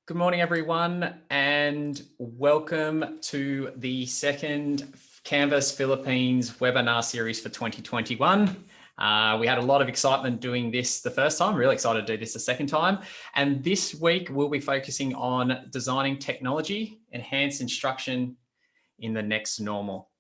Good morning, everyone, and welcome to the second Canvas Philippines webinar series for 2021. We had a lot of excitement doing this the first time, really excited to do this the second time. And this week, we'll be focusing on designing technology, enhanced instruction in the next normal.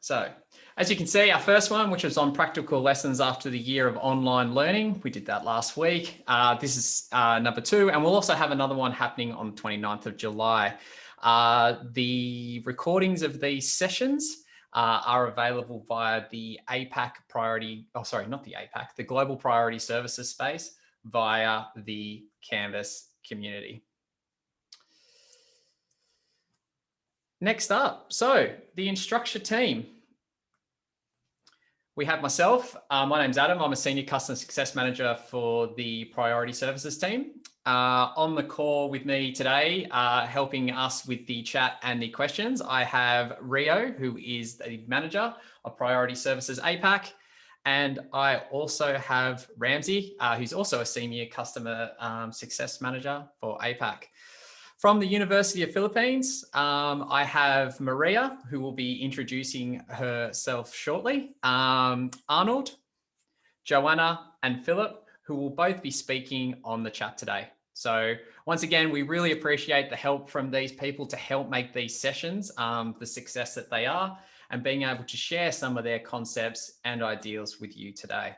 So, as you can see, our first one, which was on practical lessons after the year of online learning, we did that last week. This is number 2, and we'll also have another one happening on the 29th of July. The recordings of these sessions are available via the APAC priority, the Global Priority Services space via the Canvas community. Next up, so the Instructure team. We have myself, my name's Adam, I'm a Senior Customer Success Manager for the Priority Services team. On the call with me today, helping us with the chat and the questions, I have Rio, who is the Manager of Priority Services APAC, and I also have Ramsey, who's also a Senior Customer Success Manager for APAC. From the University of Philippines, I have Maria, who will be introducing herself shortly, Arnold, Joanna, and Philip, who will both be speaking on the chat today. So once again, we really appreciate the help from these people to help make these sessions the success that they are, and being able to share some of their concepts and ideals with you today.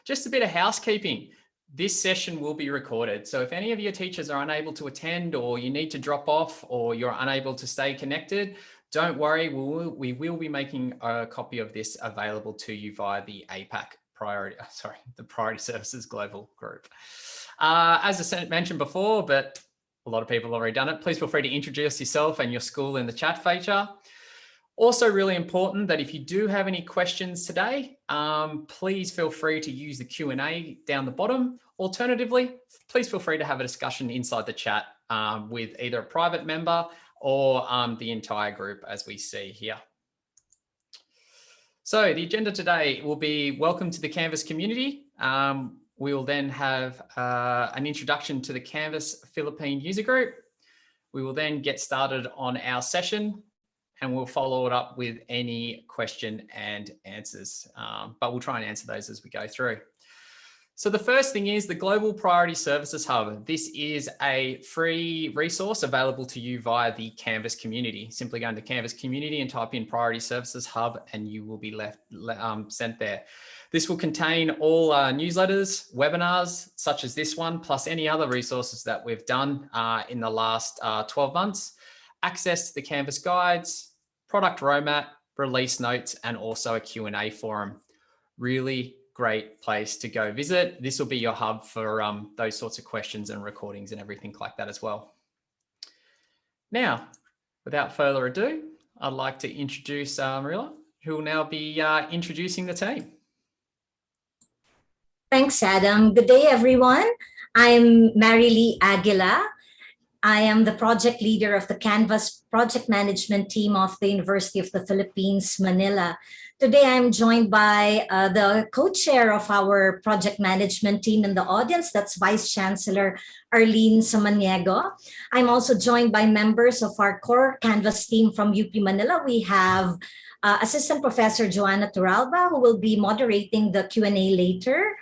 Just a bit of housekeeping. This session will be recorded. So if any of your teachers are unable to attend, or you need to drop off, or you're unable to stay connected, don't worry, we will be making a copy of this available to you via the APAC the Priority Services Global Group. As I mentioned before, but a lot of people have already done it, please feel free to introduce yourself and your school in the chat feature. Also really important that if you do have any questions today, please feel free to use the Q&A down the bottom. Alternatively, please feel free to have a discussion inside the chat with either a private member or the entire group, as we see here. So the agenda today will be welcome to the Canvas community. We will then have an introduction to the Canvas Philippine user group. We will then get started on our session, and we'll follow it up with any question and answers, but we'll try and answer those as we go through. So the first thing is the Global Priority Services Hub. This is a free resource available to you via the Canvas community. Simply go into Canvas community and type in Priority Services Hub, and you will be sent there. This will contain all newsletters, webinars, such as this one, plus any other resources that we've done in the last 12 months. Access to the Canvas guides, product roadmap, release notes, and also a Q&A forum. Really great place to go visit. This will be your hub for those sorts of questions and recordings and everything like that as well. Now, without further ado, I'd like to introduce Marilla, who will now be introducing the team. Thanks, Adam. Good day, everyone. I'm Marilee Aguila. I am the project leader of the Canvas project management team of the University of the Philippines, Manila. Today, I'm joined by the co-chair of our project management team in the audience, that's Vice Chancellor Arlene Samaniego. I'm also joined by members of our core Canvas team from UP Manila. We have Assistant Professor Joanna Turalba, who will be moderating the Q&A later.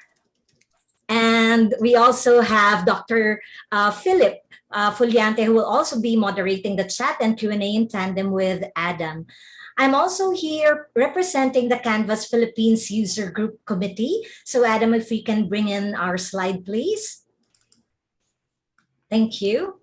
And we also have Dr. Philip Fuliante, who will also be moderating the chat and Q&A in tandem with Adam. I'm also here representing the Canvas Philippines User Group Committee. So Adam, if we can bring in our slide, please. Thank you.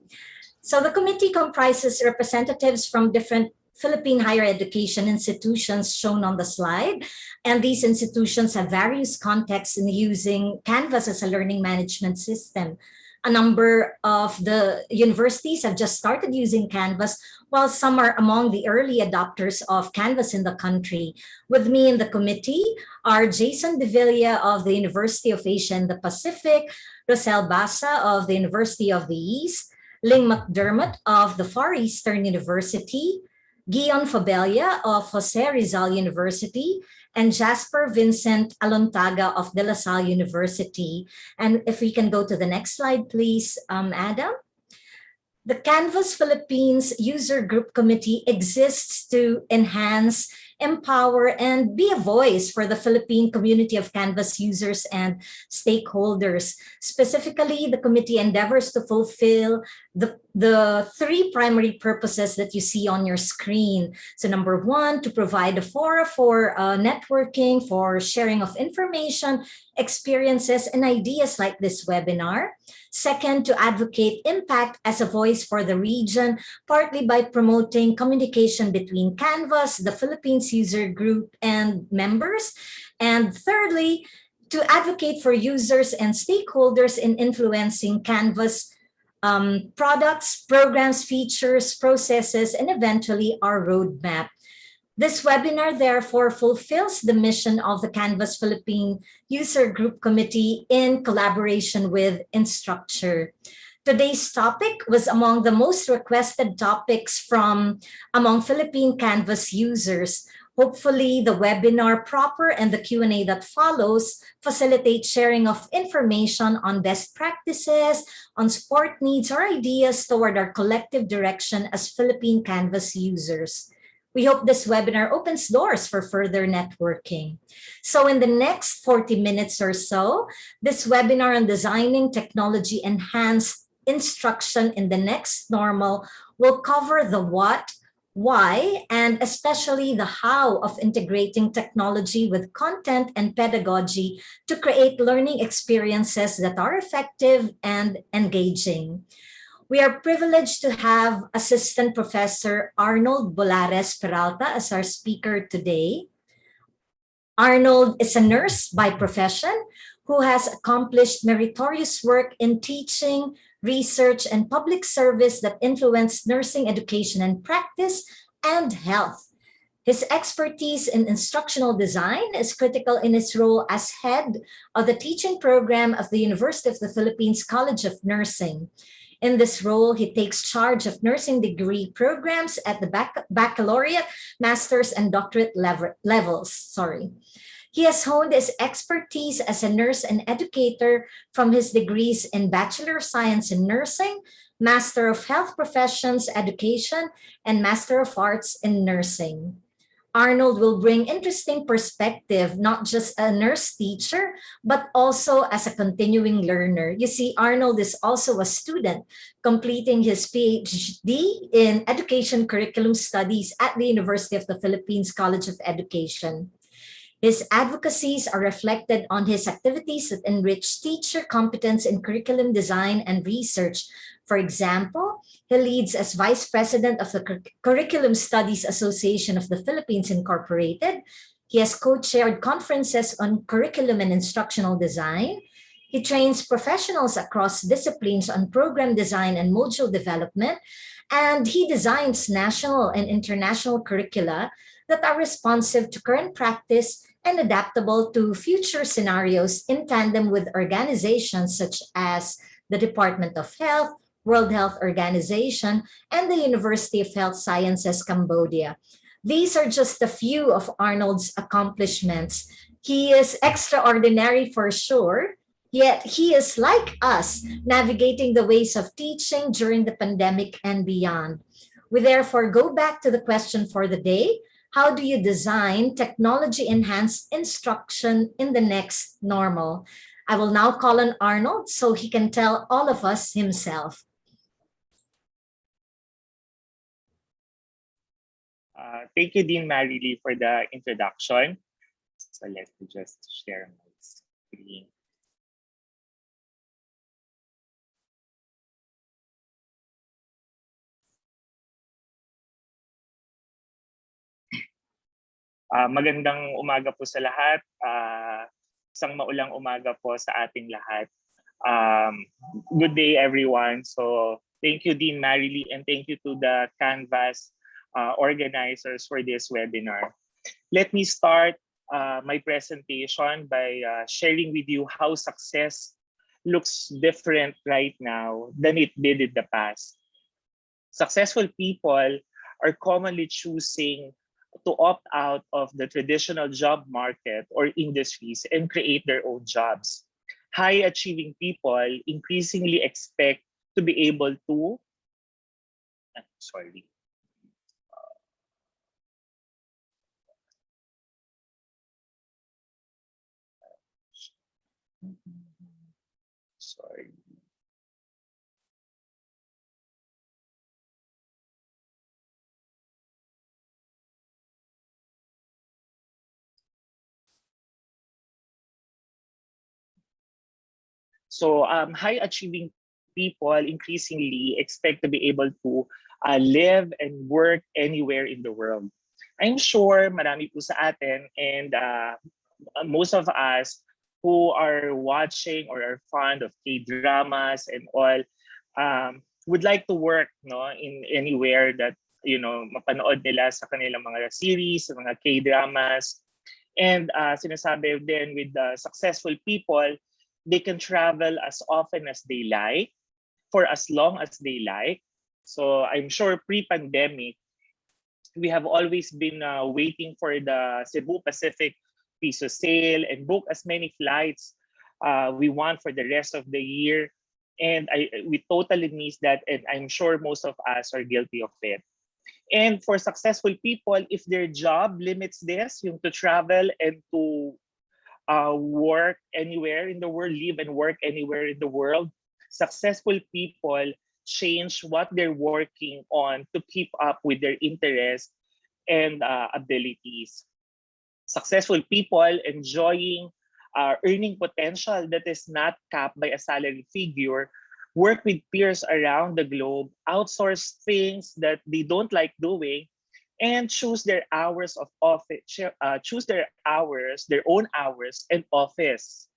So the committee comprises representatives from different Philippine higher education institutions shown on the slide. And these institutions have various contexts in using Canvas as a learning management system. A number of the universities have just started using Canvas, while some are among the early adopters of Canvas in the country. With me in the committee are Jason Devilla of the University of Asia and the Pacific, Rosel Basa of the University of the East, Ling McDermott of the Far Eastern University, Guion Fabella of Jose Rizal University, and Jasper Vincent Alontaga of De La Salle University. And if we can go to the next slide, please, Adam. The Canvas Philippines User Group Committee exists to enhance, empower, and be a voice for the Philippine community of Canvas users and stakeholders. Specifically, the committee endeavors to fulfill the three primary purposes that you see on your screen. So number one, to provide a forum for networking, for sharing of information, experiences, and ideas like this webinar. Second, to advocate impact as a voice for the region, partly by promoting communication between Canvas, the Philippines User Group, and members. And thirdly, to advocate for users and stakeholders in influencing Canvas products, programs, features, processes, and eventually our roadmap. This webinar, therefore, fulfills the mission of the Canvas Philippine User Group Committee in collaboration with INSTRUCTIONAL. Today's topic was among the most requested topics from among Philippine Canvas users. Hopefully, the webinar proper and the Q&A that follows facilitate sharing of information on best practices, on support needs, or ideas toward our collective direction as Philippine Canvas users. We hope this webinar opens doors for further networking. So in the next 40 minutes or so, this webinar on designing technology-enhanced instruction in the next normal will cover the what, why, and especially the how of integrating technology with content and pedagogy to create learning experiences that are effective and engaging. We are privileged to have Assistant Professor Arnold Peralta as our speaker today. Arnold is a nurse by profession who has accomplished meritorious work in teaching, research, and public service that influenced nursing education and practice and health. His expertise in instructional design is critical in his role as head of the teaching program of the University of the Philippines College of Nursing. In this role, he takes charge of nursing degree programs at the baccalaureate, master's, and doctorate levels. He has honed his expertise as a nurse and educator from his degrees in Bachelor of Science in Nursing, Master of Health Professions Education, and Master of Arts in Nursing. Arnold will bring interesting perspective, not just a nurse teacher, but also as a continuing learner. You see, Arnold is also a student completing his PhD in Education Curriculum Studies at the University of the Philippines College of Education. His advocacies are reflected on his activities that enrich teacher competence in curriculum design and research. For example, he leads as Vice President of the Curriculum Studies Association of the Philippines Incorporated. He has co-chaired conferences on curriculum and instructional design. He trains professionals across disciplines on program design and module development, and he designs national and international curricula that are responsive to current practice and adaptable to future scenarios in tandem with organizations such as the Department of Health, World Health Organization, and the University of Health Sciences, Cambodia. These are just a few of Arnold's accomplishments. He is extraordinary for sure, yet he is like us, navigating the ways of teaching during the pandemic and beyond. We therefore go back to the question for the day: how do you design technology-enhanced instruction in the next normal? I will now call on Arnold so he can tell all of us himself. Thank you, Dean Marilee, for the introduction. So let me just share my screen. Magandang umaga po sa lahat. Isang maulang umaga po sa ating lahat. Good day, everyone. So thank you, Dean Marilee, and thank you to the Canvas organizers for this webinar. Let me start my presentation by sharing with you how success looks different right now than it did in the past. Successful people are commonly choosing to opt out of the traditional job market or industries and create their own jobs. High achieving people increasingly expect to be able to, sorry, sorry. So high achieving people increasingly expect to be able to live and work anywhere in the world. I'm sure marami po sa atin and most of us who are watching or are fond of K-dramas and all would like to work in anywhere that mapanood nila sa kanilang mga series, sa mga K-dramas. And sinasabi din with the successful people, they can travel as often as they like, for as long as they like. So I'm sure pre-pandemic, we have always been waiting for the Cebu Pacific piso sale and book as many flights we want for the rest of the year. And we totally miss that, and I'm sure most of us are guilty of it. And for successful people, if their job limits this, yung to travel and to work anywhere in the world, live and work anywhere in the world, successful people change what they're working on to keep up with their interests and abilities. Successful people enjoying earning potential that is not capped by a salary figure, work with peers around the globe, outsource things that they don't like doing, and choose their hours of office, choose their hours, their own hours and office.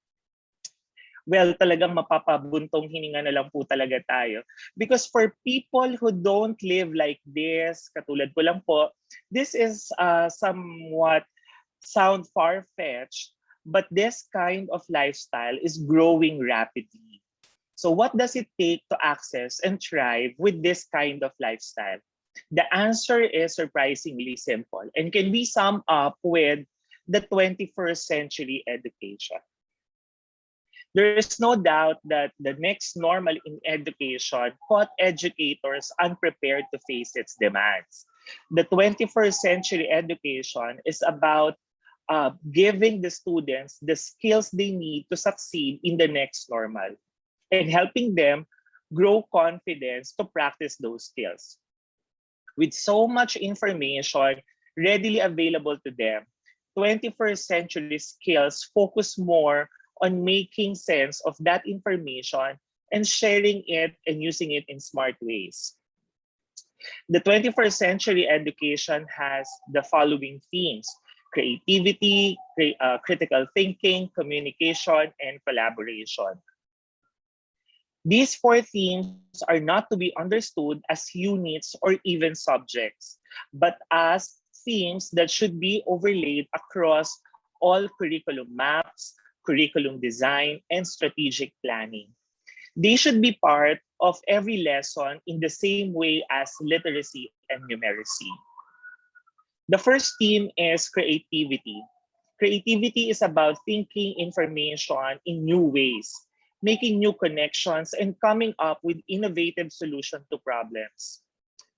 Well, talagang mapapabuntong hininga na lang po talaga tayo. Because for people who don't live like this, katulad ko lang po, this is somewhat sound far-fetched, but this kind of lifestyle is growing rapidly. So what does it take to access and thrive with this kind of lifestyle? The answer is surprisingly simple and can be summed up with the 21st century education. There is no doubt that the next normal in education caught educators unprepared to face its demands. The 21st century education is about giving the students the skills they need to succeed in the next normal and helping them grow confidence to practice those skills. With so much information readily available to them, 21st century skills focus more on making sense of that information and sharing it and using it in smart ways. The 21st century education has the following themes: creativity, critical thinking, communication, and collaboration. These four themes are not to be understood as units or even subjects, but as themes that should be overlaid across all curriculum maps, curriculum design, and strategic planning. They should be part of every lesson in the same way as literacy and numeracy. The first theme is creativity. Creativity is about thinking information in new ways, making new connections, and coming up with innovative solutions to problems.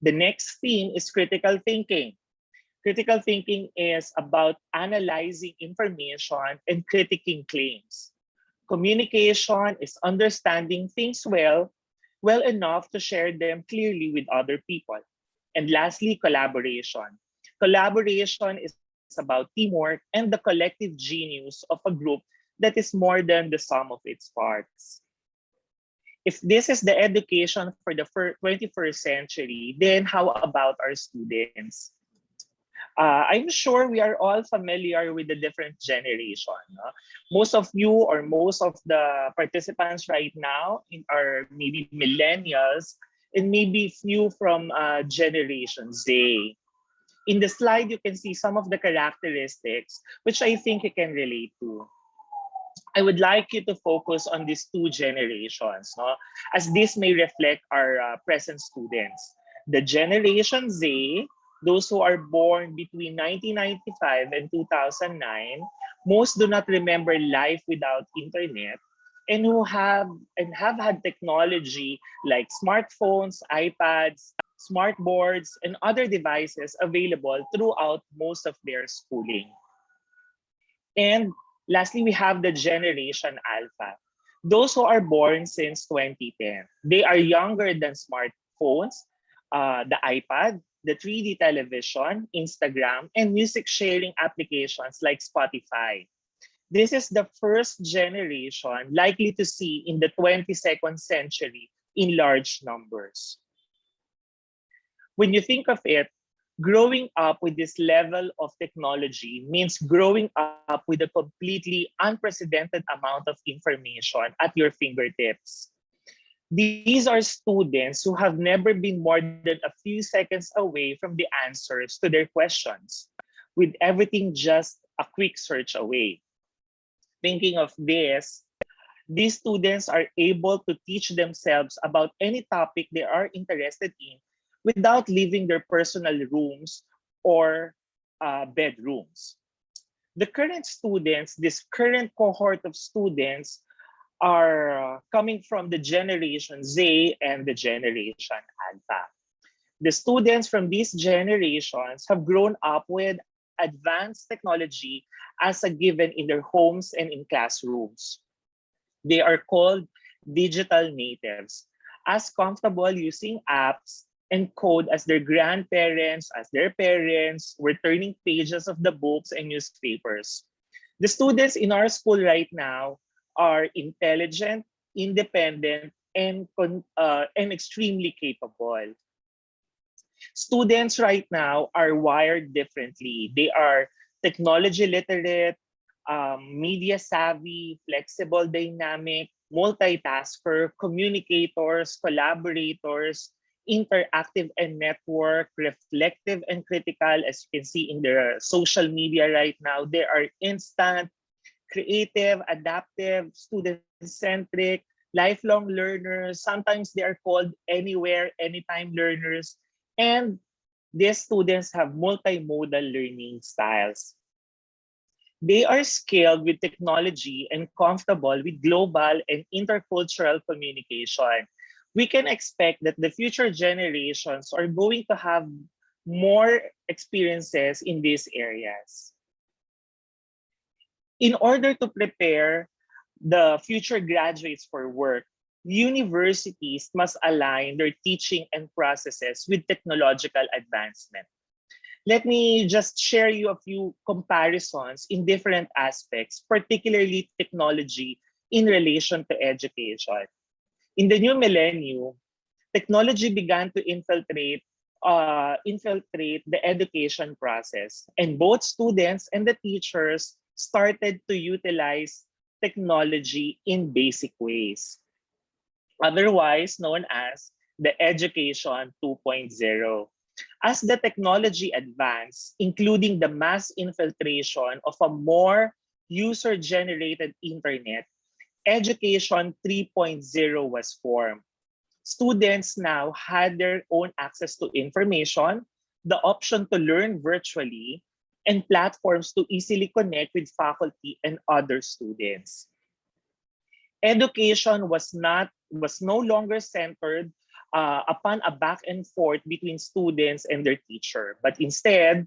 The next theme is critical thinking. Critical thinking is about analyzing information and critiquing claims. Communication is understanding things well enough to share them clearly with other people. And lastly, collaboration. Collaboration is about teamwork and the collective genius of a group that is more than the sum of its parts. If this is the education for the 21st century, then how about our students? I'm sure we are all familiar with the different generation. No? Most of you or most of the participants right now are maybe millennials and maybe few from Generation Z. In the slide, you can see some of the characteristics which I think you can relate to. I would like you to focus on these two generations, no? As this may reflect our present students. The Generation Z those who are born between 1995 and 2009, most do not remember life without internet, and who have had technology like smartphones, iPads, smart boards, and other devices available throughout most of their schooling. And lastly, we have the Generation Alpha. Those who are born since 2010. They are younger than smartphones, the iPad, the 3D television, Instagram, and music sharing applications like Spotify. This is the first generation likely to see in the 22nd century in large numbers. When you think of it, growing up with this level of technology means growing up with a completely unprecedented amount of information at your fingertips. These are students who have never been more than a few seconds away from the answers to their questions, with everything just a quick search away. Thinking of this, these students are able to teach themselves about any topic they are interested in without leaving their personal rooms or bedrooms. The current students, this current cohort of students, are coming from the Generation Z and the Generation Alpha. The students from these generations have grown up with advanced technology as a given in their homes and in classrooms. They are called digital natives, as comfortable using apps and code as their grandparents, as their parents were turning pages of the books and newspapers. The students in our school right now are intelligent, independent, and extremely capable. Students right now are wired differently. They are technology literate, media savvy, flexible, dynamic, multitasker, communicators, collaborators, interactive and network, reflective and critical. As you can see in their social media right now, they are instant, creative, adaptive, student-centric, lifelong learners. Sometimes they are called anywhere, anytime learners. And these students have multimodal learning styles. They are skilled with technology and comfortable with global and intercultural communication. We can expect that the future generations are going to have more experiences in these areas. In order to prepare the future graduates for work, universities must align their teaching and processes with technological advancement. Let me just share you a few comparisons in different aspects, particularly technology in relation to education. In the new millennium, technology began to infiltrate the education process, and both students and the teachers started to utilize technology in basic ways, otherwise known as the Education 2.0. As the technology advanced, including the mass infiltration of a more user-generated internet, Education 3.0 was formed. Students now had their own access to information, the option to learn virtually, and platforms to easily connect with faculty and other students. Education was no longer centered upon a back and forth between students and their teacher, but instead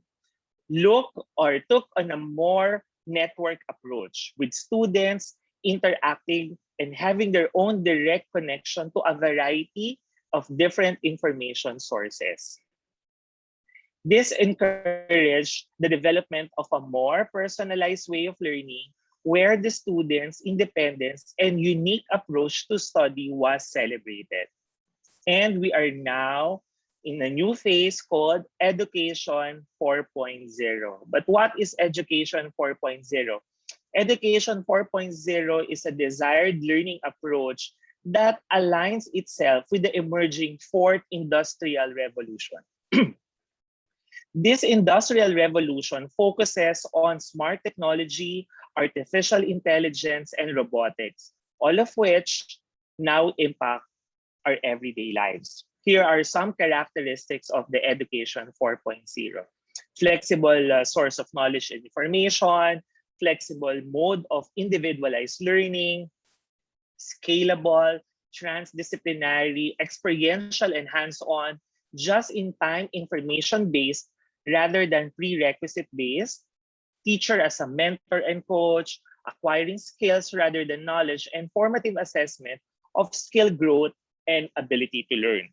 took on a more network approach, with students interacting and having their own direct connection to a variety of different information sources. This encouraged the development of a more personalized way of learning, where the students' independence and unique approach to study was celebrated. And we are now in a new phase called Education 4.0. But what is Education 4.0? Education 4.0 is a desired learning approach that aligns itself with the emerging fourth industrial revolution. This industrial revolution focuses on smart technology, artificial intelligence, and robotics, all of which now impact our everyday lives. Here are some characteristics of the Education 4.0. Flexible source of knowledge and information, flexible mode of individualized learning, scalable, transdisciplinary, experiential, and hands-on, just-in-time information-based rather than prerequisite-based, teacher as a mentor and coach, acquiring skills rather than knowledge, and formative assessment of skill growth and ability to learn.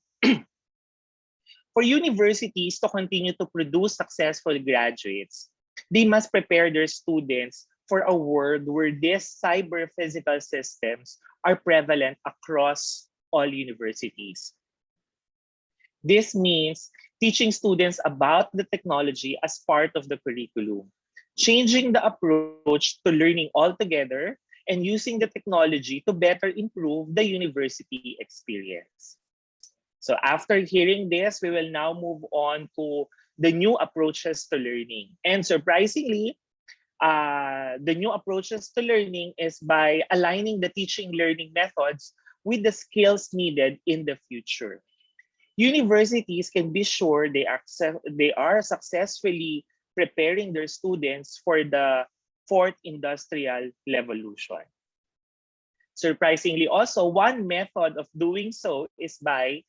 For universities to continue to produce successful graduates, they must prepare their students for a world where these cyber-physical systems are prevalent across all universities. This means teaching students about the technology as part of the curriculum, changing the approach to learning altogether, and using the technology to better improve the university experience. So after hearing this, we will now move on to the new approaches to learning. And surprisingly, the new approaches to learning is by aligning the teaching learning methods with the skills needed in the future. Universities can be sure they are successfully preparing their students for the fourth industrial revolution. Surprisingly also, one method of doing so is by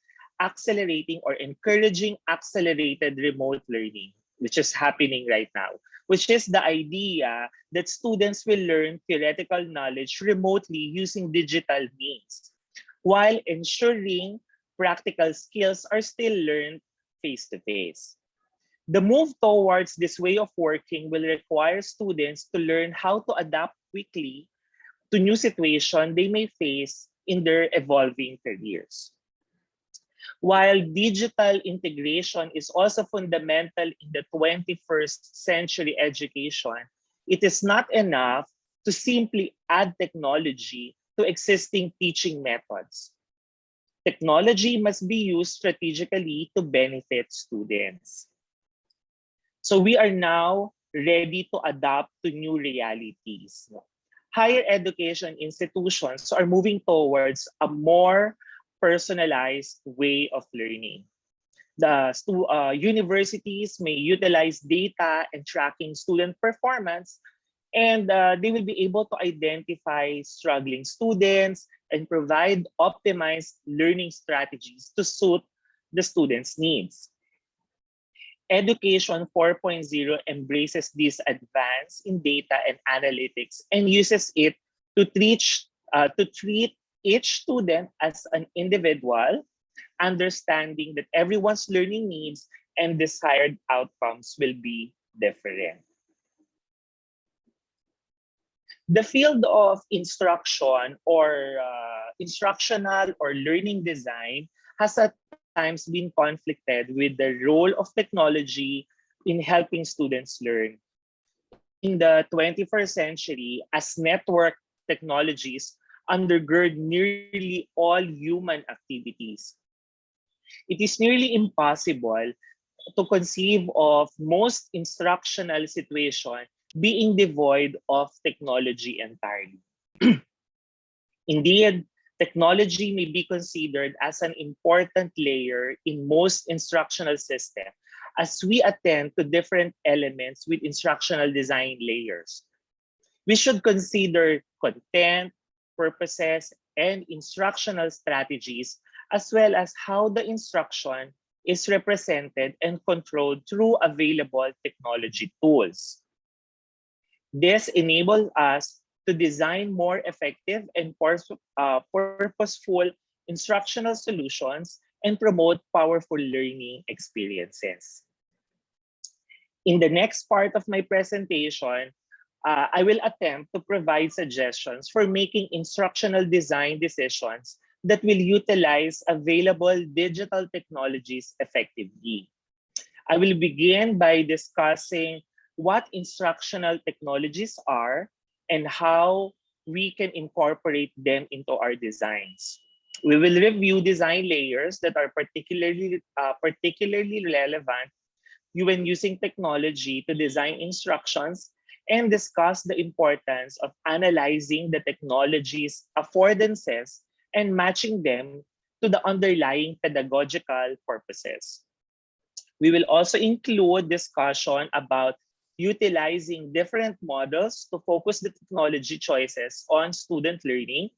accelerating or encouraging accelerated remote learning, which is happening right now, which is the idea that students will learn theoretical knowledge remotely using digital means, while ensuring practical skills are still learned face-to-face. The move towards this way of working will require students to learn how to adapt quickly to new situations they may face in their evolving careers. While digital integration is also fundamental in the 21st century education, it is not enough to simply add technology to existing teaching methods. Technology must be used strategically to benefit students. So we are now ready to adapt to new realities. Higher education institutions are moving towards a more personalized way of learning. The universities may utilize data and tracking student performance, and they will be able to identify struggling students and provide optimized learning strategies to suit the students' needs. Education 4.0 embraces this advance in data and analytics and uses it to treat each student as an individual, understanding that everyone's learning needs and desired outcomes will be different. The field of instruction or instructional or learning design has at times been conflicted with the role of technology in helping students learn. In the 21st century, as network technologies undergird nearly all human activities, it is nearly impossible to conceive of most instructional situation being devoid of technology entirely. Indeed, technology may be considered as an important layer in most instructional systems as we attend to different elements with instructional design layers. We should consider content, purposes, and instructional strategies, as well as how the instruction is represented and controlled through available technology tools. This enables us to design more effective and purposeful instructional solutions and promote powerful learning experiences. In the next part of my presentation, I will attempt to provide suggestions for making instructional design decisions that will utilize available digital technologies effectively. I will begin by discussing what instructional technologies are and how we can incorporate them into our designs. We will review design layers that are particularly relevant when using technology to design instructions and discuss the importance of analyzing the technology's affordances and matching them to the underlying pedagogical purposes. We will also include discussion about utilizing different models to focus the technology choices on student learning.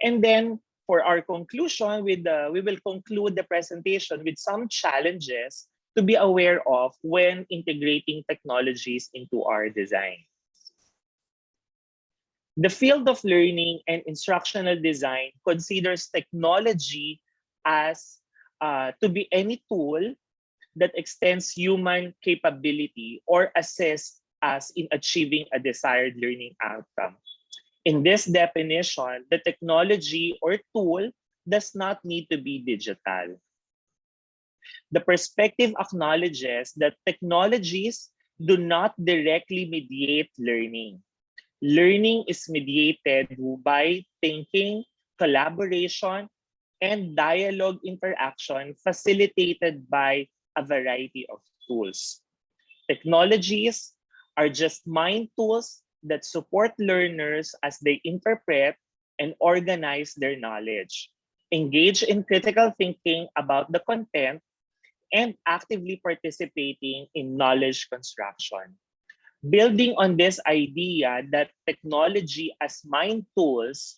And then for our conclusion, we will conclude the presentation with some challenges to be aware of when integrating technologies into our design. The field of learning and instructional design considers technology as to be any tool that extends human capability or assists us in achieving a desired learning outcome. In this definition, the technology or tool does not need to be digital. The perspective acknowledges that technologies do not directly mediate learning. Learning is mediated by thinking, collaboration, and dialogue interaction facilitated by a variety of tools. Technologies are just mind tools that support learners as they interpret and organize their knowledge, engage in critical thinking about the content, and actively participating in knowledge construction. Building on this idea that technology as mind tools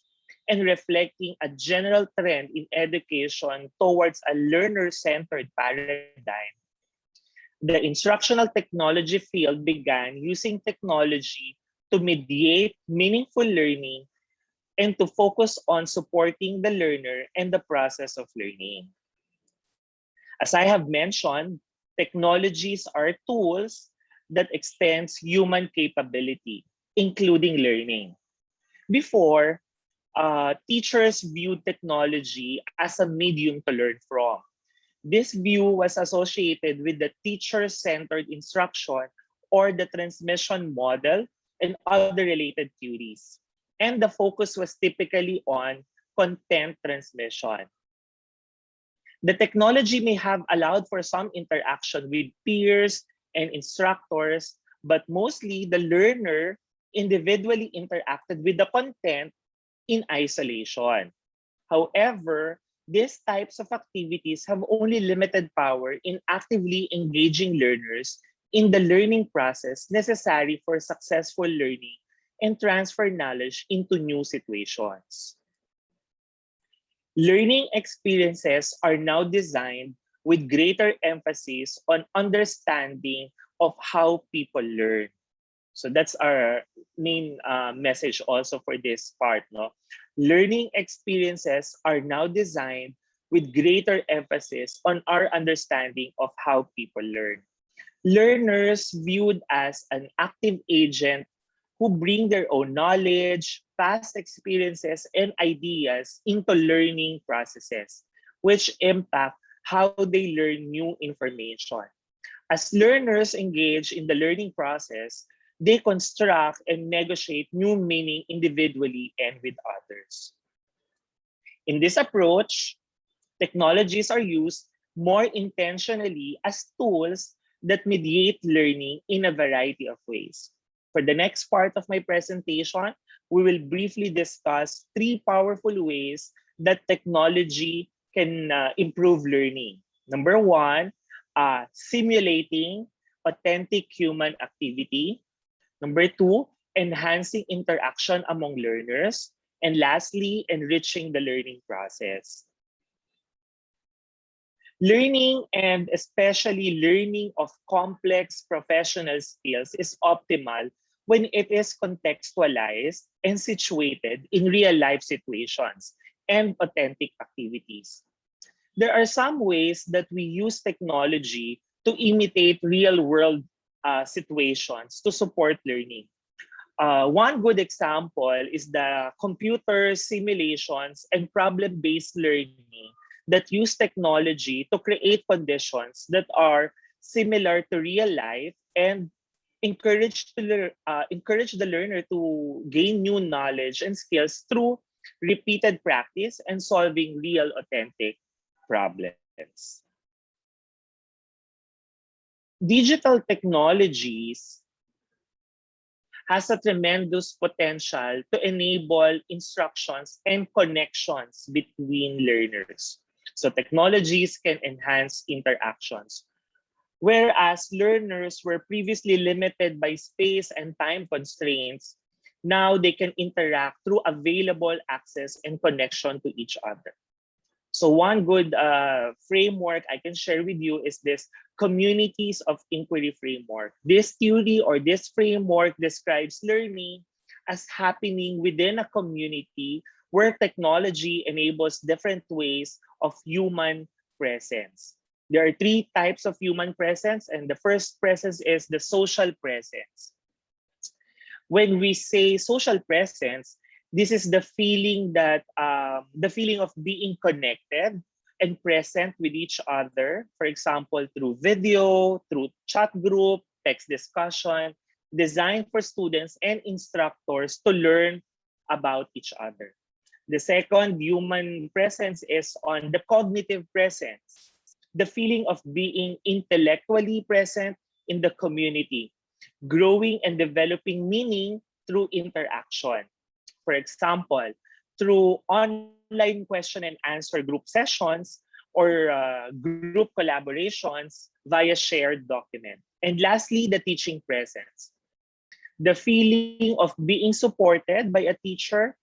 and reflecting a general trend in education towards a learner-centered paradigm, the instructional technology field began using technology to mediate meaningful learning and to focus on supporting the learner and the process of learning. As I have mentioned, technologies are tools that extends human capability, including learning. Before, teachers viewed technology as a medium to learn from. This view was associated with the teacher-centered instruction or the transmission model and other related theories. And the focus was typically on content transmission. The technology may have allowed for some interaction with peers and instructors, but mostly the learner individually interacted with the content in isolation. However, these types of activities have only limited power in actively engaging learners in the learning process necessary for successful learning and transfer knowledge into new situations. Learning experiences are now designed with greater emphasis on understanding of how people learn. So that's our main message also for this part. No? Learning experiences are now designed with greater emphasis on our understanding of how people learn. Learners viewed as an active agent who bring their own knowledge, past experiences, and ideas into learning processes, which impact how they learn new information. As learners engage in the learning process, they construct and negotiate new meaning individually and with others. In this approach, technologies are used more intentionally as tools that mediate learning in a variety of ways. For the next part of my presentation, we will briefly discuss 3 powerful ways that technology can improve learning. Number 1, simulating authentic human activity. Number 2, enhancing interaction among learners. And lastly, enriching the learning process. Learning, and especially learning of complex professional skills, is optimal when it is contextualized and situated in real-life situations and authentic activities. There are some ways that we use technology to imitate real-world situations to support learning. One good example is the computer simulations and problem-based learning that use technology to create conditions that are similar to real life and encourage the learner to gain new knowledge and skills through repeated practice and solving real authentic problems. Digital technologies has a tremendous potential to enable instructions and connections between learners. So technologies can enhance interactions. Whereas learners were previously limited by space and time constraints, now they can interact through available access and connection to each other. So one good framework I can share with you is this communities of inquiry framework. This theory or this framework describes learning as happening within a community where technology enables different ways of human presence. There are three types of human presence, and the first presence is the social presence. When we say social presence, this is the feeling that the feeling of being connected and present with each other. For example, through video, through chat group, text discussion, designed for students and instructors to learn about each other. The second human presence is on the cognitive presence, the feeling of being intellectually present in the community, growing and developing meaning through interaction. For example, through online question and answer group sessions or group collaborations via shared document. And lastly, the teaching presence, the feeling of being supported by a teacher,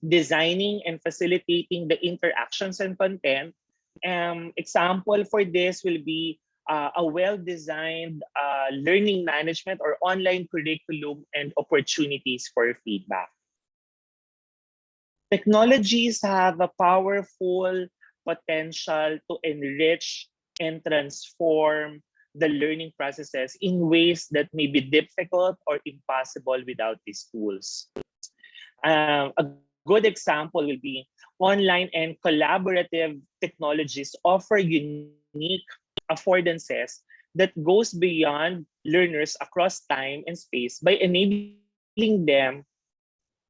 designing and facilitating the interactions and content. Example for this will be a well-designed learning management or online curriculum and opportunities for feedback. Technologies have a powerful potential to enrich and transform the learning processes in ways that may be difficult or impossible without these tools. A good example will be online and collaborative technologies offer unique affordances that goes beyond learners across time and space by enabling them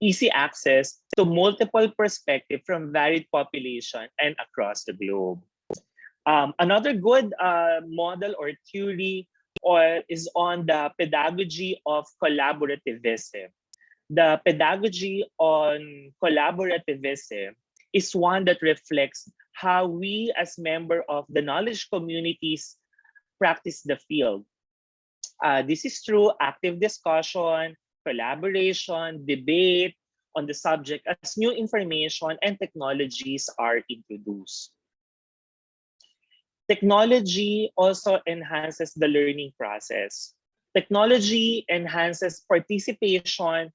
easy access to multiple perspectives from varied population and across the globe. Another good model or theory is on the pedagogy of collaborativism. The pedagogy on collaborativism is one that reflects how we as members of the knowledge communities practice the field. This is through active discussion, collaboration, debate on the subject as new information and technologies are introduced. Technology also enhances the learning process. Technology enhances participation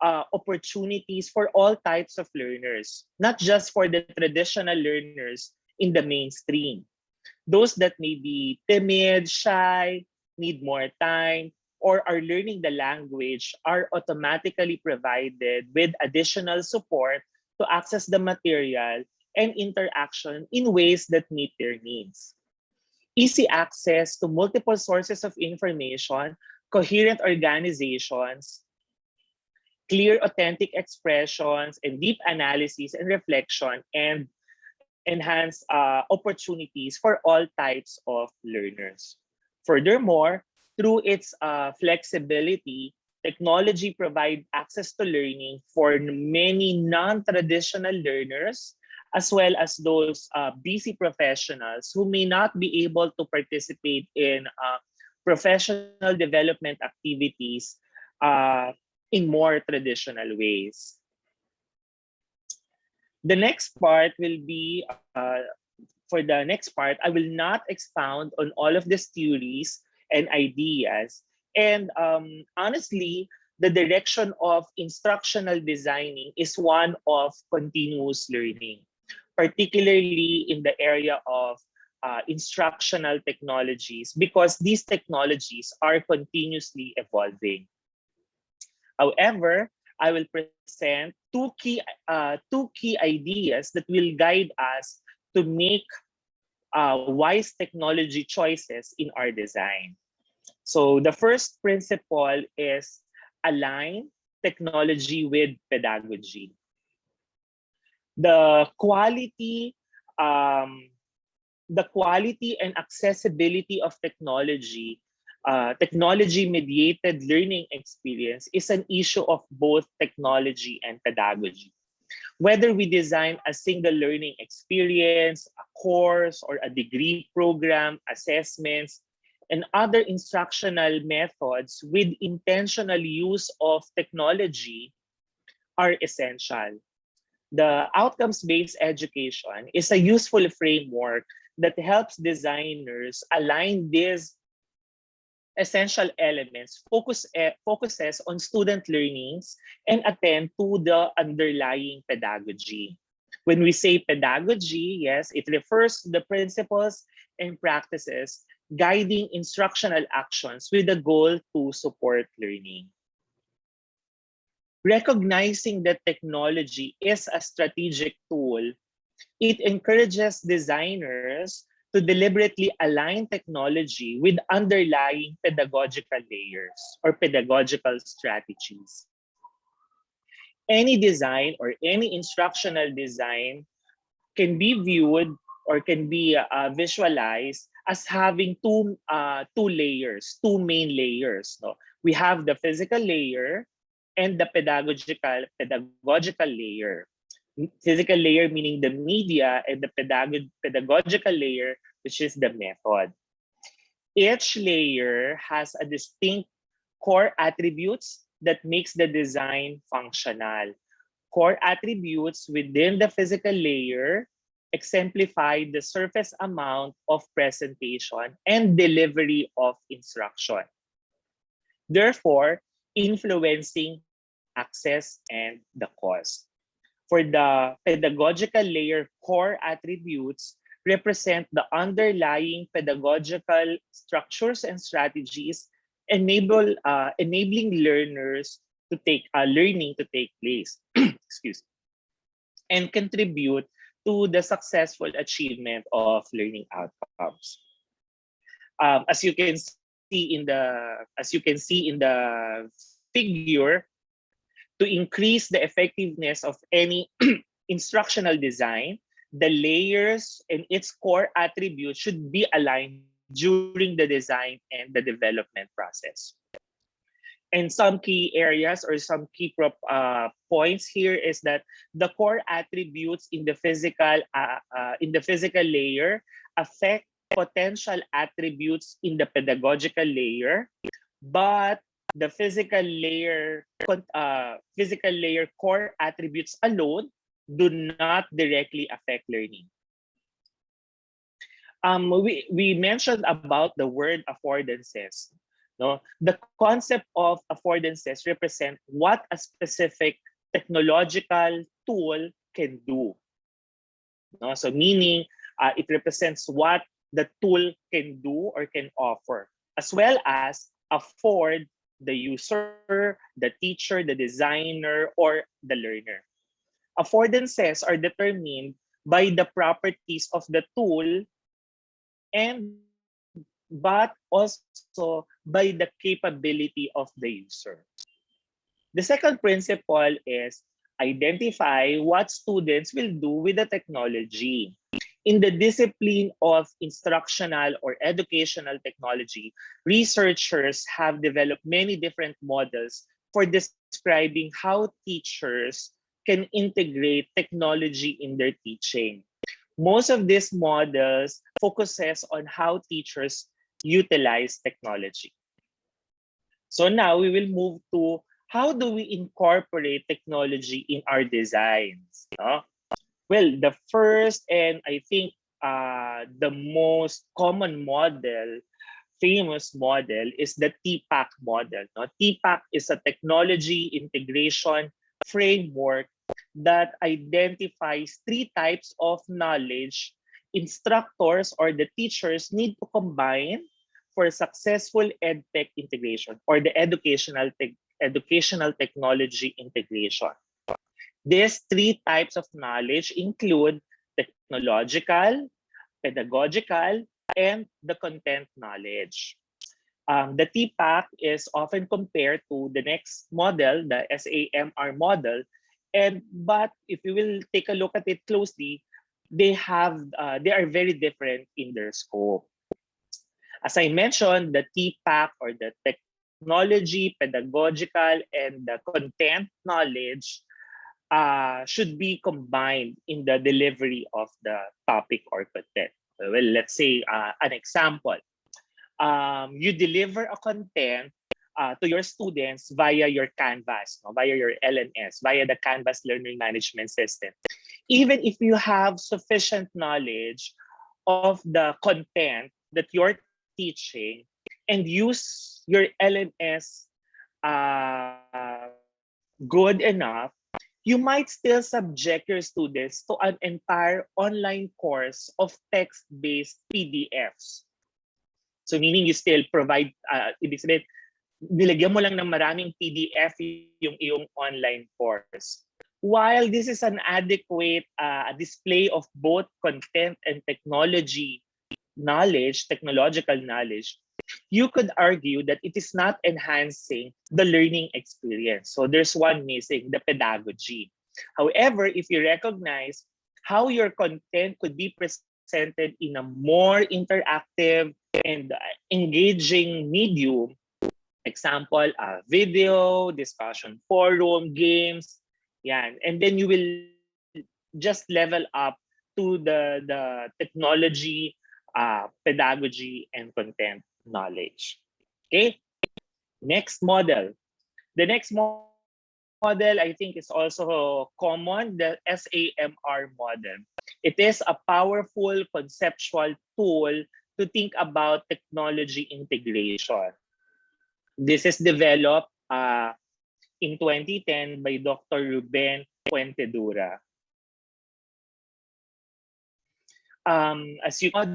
opportunities for all types of learners, not just for the traditional learners in the mainstream. Those that may be timid, shy, need more time, or are learning the language are automatically provided with additional support to access the material and interaction in ways that meet their needs. Easy access to multiple sources of information, coherent organizations, clear, authentic expressions, and deep analysis and reflection, and enhance opportunities for all types of learners. Furthermore, through its flexibility, technology provides access to learning for many non-traditional learners, as well as those busy professionals who may not be able to participate in professional development activities in more traditional ways. The next part will be, for the next part, I will not expound on all of these theories and ideas. And honestly, the direction of instructional designing is one of continuous learning, particularly in the area of instructional technologies, because these technologies are continuously evolving. However, I will present two key ideas that will guide us to make wise technology choices in our design. So the first principle is align technology with pedagogy. The quality and accessibility of technology, technology-mediated learning experience is an issue of both technology and pedagogy. Whether we design a single learning experience, a course, or a degree program, assessments, and other instructional methods with intentional use of technology are essential. The outcomes-based education is a useful framework that helps designers align these essential elements, focuses on student learnings, and attend to the underlying pedagogy. When we say pedagogy, yes, it refers to the principles and practices guiding instructional actions with the goal to support learning. Recognizing that technology is a strategic tool, it encourages designers to deliberately align technology with underlying pedagogical layers or pedagogical strategies. Any design or any instructional design can be viewed or can be visualized as having two layers, two main layers. No? We have the physical layer and the pedagogical layer. Physical layer meaning the media, and the pedagogical layer, which is the method. Each layer has a distinct core attributes that makes the design functional. Core attributes within the physical layer exemplify the surface amount of presentation and delivery of instruction, therefore influencing access and the cost. For the pedagogical layer, core attributes represent the underlying pedagogical structures and strategies enabling learners to take learning to take place. Excuse me, and contribute to the successful achievement of learning outcomes. As you can see in the figure, to increase the effectiveness of any instructional design, the layers and its core attributes should be aligned during the design and the development process. And some key areas or some key points here is that the core attributes in the physical layer affect potential attributes in the pedagogical layer, but the physical layer core attributes alone do not directly affect learning. We mentioned about the word affordances. No, the concept of affordances represent what a specific technological tool can do. No, so meaning it represents what the tool can do or can offer, as well as afford the user, the teacher, the designer, or the learner. Affordances are determined by the properties of the tool but also by the capability of the user. The second principle is identify what students will do with the technology. In the discipline of instructional or educational technology, researchers have developed many different models for describing how teachers can integrate technology in their teaching. Most of these models focuses on how teachers utilize technology. So now we will move to how do we incorporate technology in our designs? No? Well, the first and I think the most common model, famous model, is the TPAC model. No? TPAC is a technology integration framework that identifies 3 types of knowledge instructors or the teachers need to combine for successful EdTech integration or the educational technology integration. These 3 types of knowledge include technological, pedagogical, and the content knowledge. The TPAC is often compared to the next model, the SAMR model, but if you will take a look at it closely, they are very different in their scope. As I mentioned, the TPAC or the technology, pedagogical, and the content knowledge should be combined in the delivery of the topic or content. Well, let's say an example. You deliver a content to your students via your Canvas, no? Via your LMS, via the Canvas Learning Management System. Even if you have sufficient knowledge of the content that you're teaching and use your LMS good enough, you might still subject your students to an entire online course of text-based PDFs. So meaning you still provide, ibig sabihin, nilagyan mo lang ng maraming PDF yung iyong online course. While this is an adequate display of both content and technology knowledge, technological knowledge, you could argue that it is not enhancing the learning experience. So there's one missing, the pedagogy. However, if you recognize how your content could be presented in a more interactive and engaging medium, example, video, discussion forum, games, yan. And then you will just level up to the technology, pedagogy, and content knowledge. Okay, next model. The next model, I think, is also common, the SAMR model. It is a powerful conceptual tool to think about technology integration. This is developed in 2010 by Dr. Ruben Puentedura. As you know,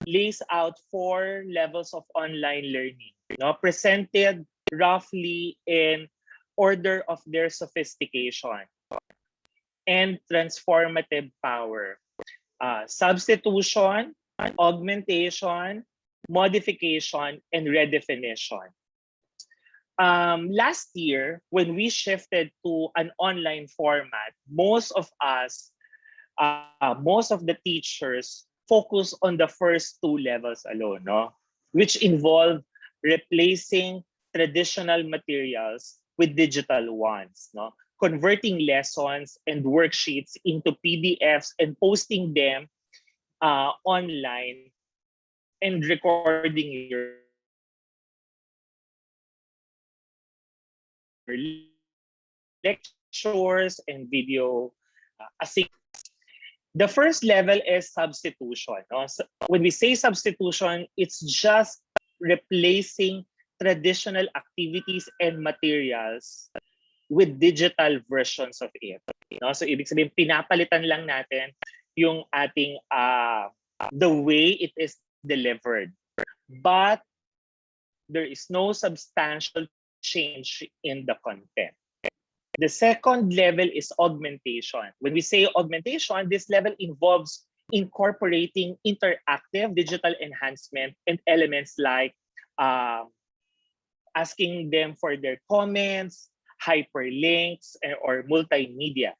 lays out 4 levels of online learning, presented roughly in order of their sophistication and transformative power. Substitution, augmentation, modification, and redefinition. Last year, when we shifted to an online format, most of us, most of the teachers focus on the first 2 levels alone, which involve replacing traditional materials with digital ones, converting lessons and worksheets into PDFs and posting them online and recording your lectures and video The first level is substitution. So when we say substitution, it's just replacing traditional activities and materials with digital versions of it. So ibig sabihin, pinapalitan lang natin yung ating, the way it is delivered. But there is no substantial change in the content. The second level is augmentation. When we say augmentation, this level involves incorporating interactive digital enhancement and elements like asking them for their comments, hyperlinks, or multimedia.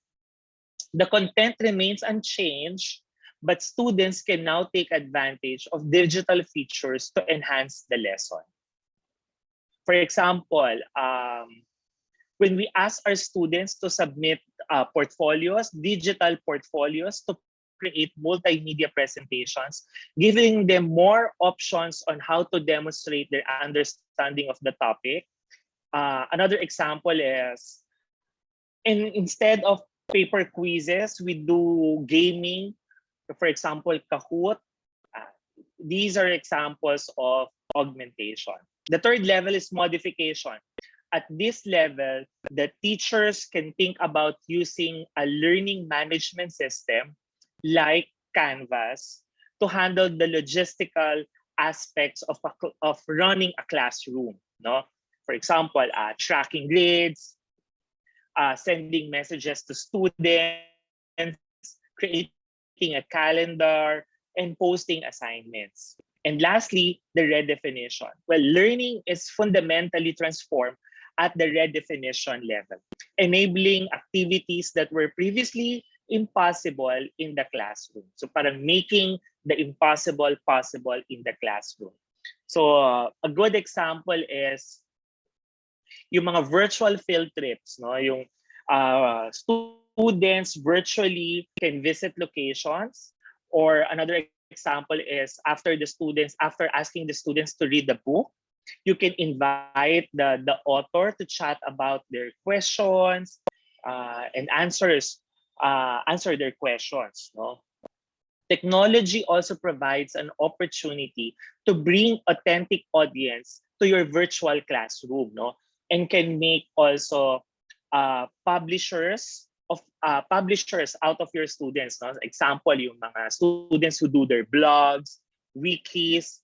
The content remains unchanged, but students can now take advantage of digital features to enhance the lesson. For example, when we ask our students to submit portfolios, digital portfolios, to create multimedia presentations, giving them more options on how to demonstrate their understanding of the topic. Another example is, instead of paper quizzes, we do gaming. For example, Kahoot. These are examples of augmentation. The third level is modification. At this level, the teachers can think about using a learning management system like Canvas to handle the logistical aspects of running a classroom. For example, tracking grades, sending messages to students, creating a calendar, and posting assignments. And lastly, the redefinition. Well, learning is fundamentally transformed at the redefinition level, enabling activities that were previously impossible in the classroom. So parang making the impossible possible in the classroom. So a good example is yung mga virtual field trips, yung Students virtually can visit locations, or another example is after asking the students to read the book, you can invite the author to chat about their questions and answer their questions. No? Technology also provides an opportunity to bring authentic audience to your virtual classroom, no? And can make also publishers out of your students. No? Example, yung mga students who do their blogs, wikis,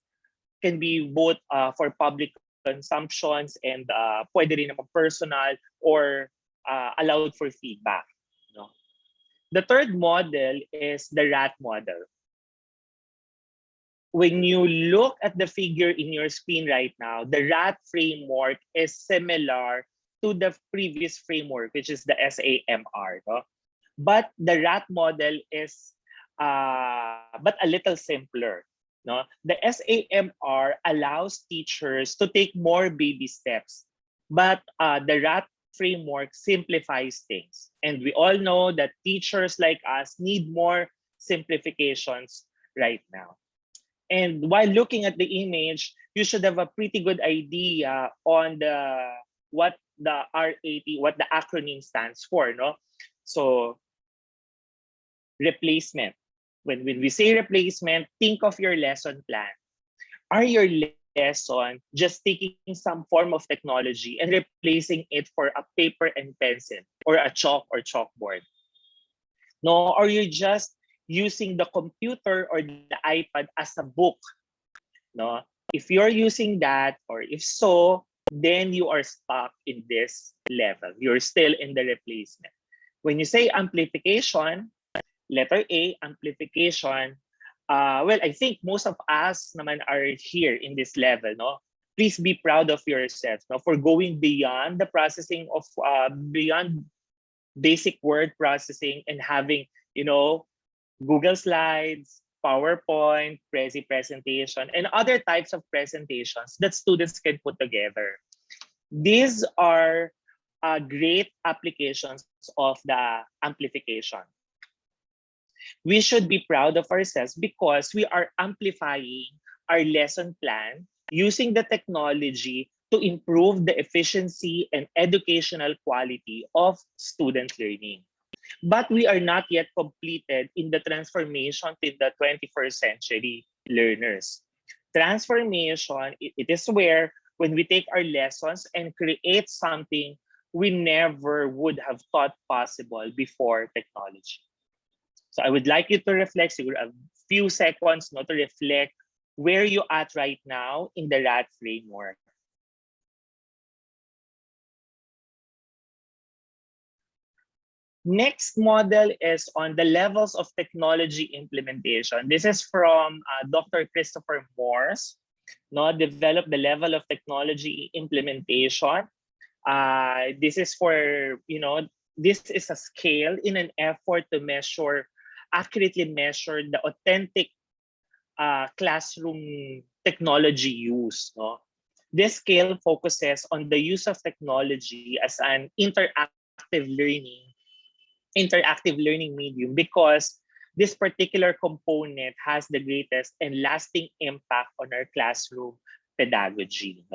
can be both for public consumptions and pwede rin naman personal or allowed for feedback. No? The third model is the RAT model. When you look at the figure in your screen right now, the RAT framework is similar to the previous framework, which is the SAMR. No? But the RAT model is but a little simpler. No? The SAMR allows teachers to take more baby steps, but the RAT framework simplifies things. And we all know that teachers like us need more simplifications right now. And while looking at the image, you should have a pretty good idea on what the RAT, what the acronym stands for. No? So replacement. When we say replacement, think of your lesson plan. Are your lesson just taking some form of technology and replacing it for a paper and pencil or a chalk or chalkboard? No, or you're just using the computer or the iPad as a book? No, if you're using that, or if so, then you are stuck in this level. You're still in the replacement. When you say amplification, letter A, amplification, well, I think most of us naman are here in this level. No, please be proud of yourself, no, for going beyond the processing of beyond basic word processing and having, you know, Google Slides, PowerPoint, Prezi presentation, and other types of presentations that students can put together. These are great applications of the amplification. We should be proud of ourselves because we are amplifying our lesson plan using the technology to improve the efficiency and educational quality of student learning. But we are not yet completed in the transformation to the 21st century learners. Transformation, it is where when we take our lessons and create something we never would have thought possible before technology. So I would like you to reflect, a few seconds, to reflect where you at right now in the RAT framework. Next model is on the levels of technology implementation. This is from Dr. Christopher Morse. Develop the level of technology implementation. This is for, this is a scale in an effort to accurately measure the authentic classroom technology use. This scale focuses on the use of technology as an interactive learning medium because this particular component has the greatest and lasting impact on our classroom pedagogy.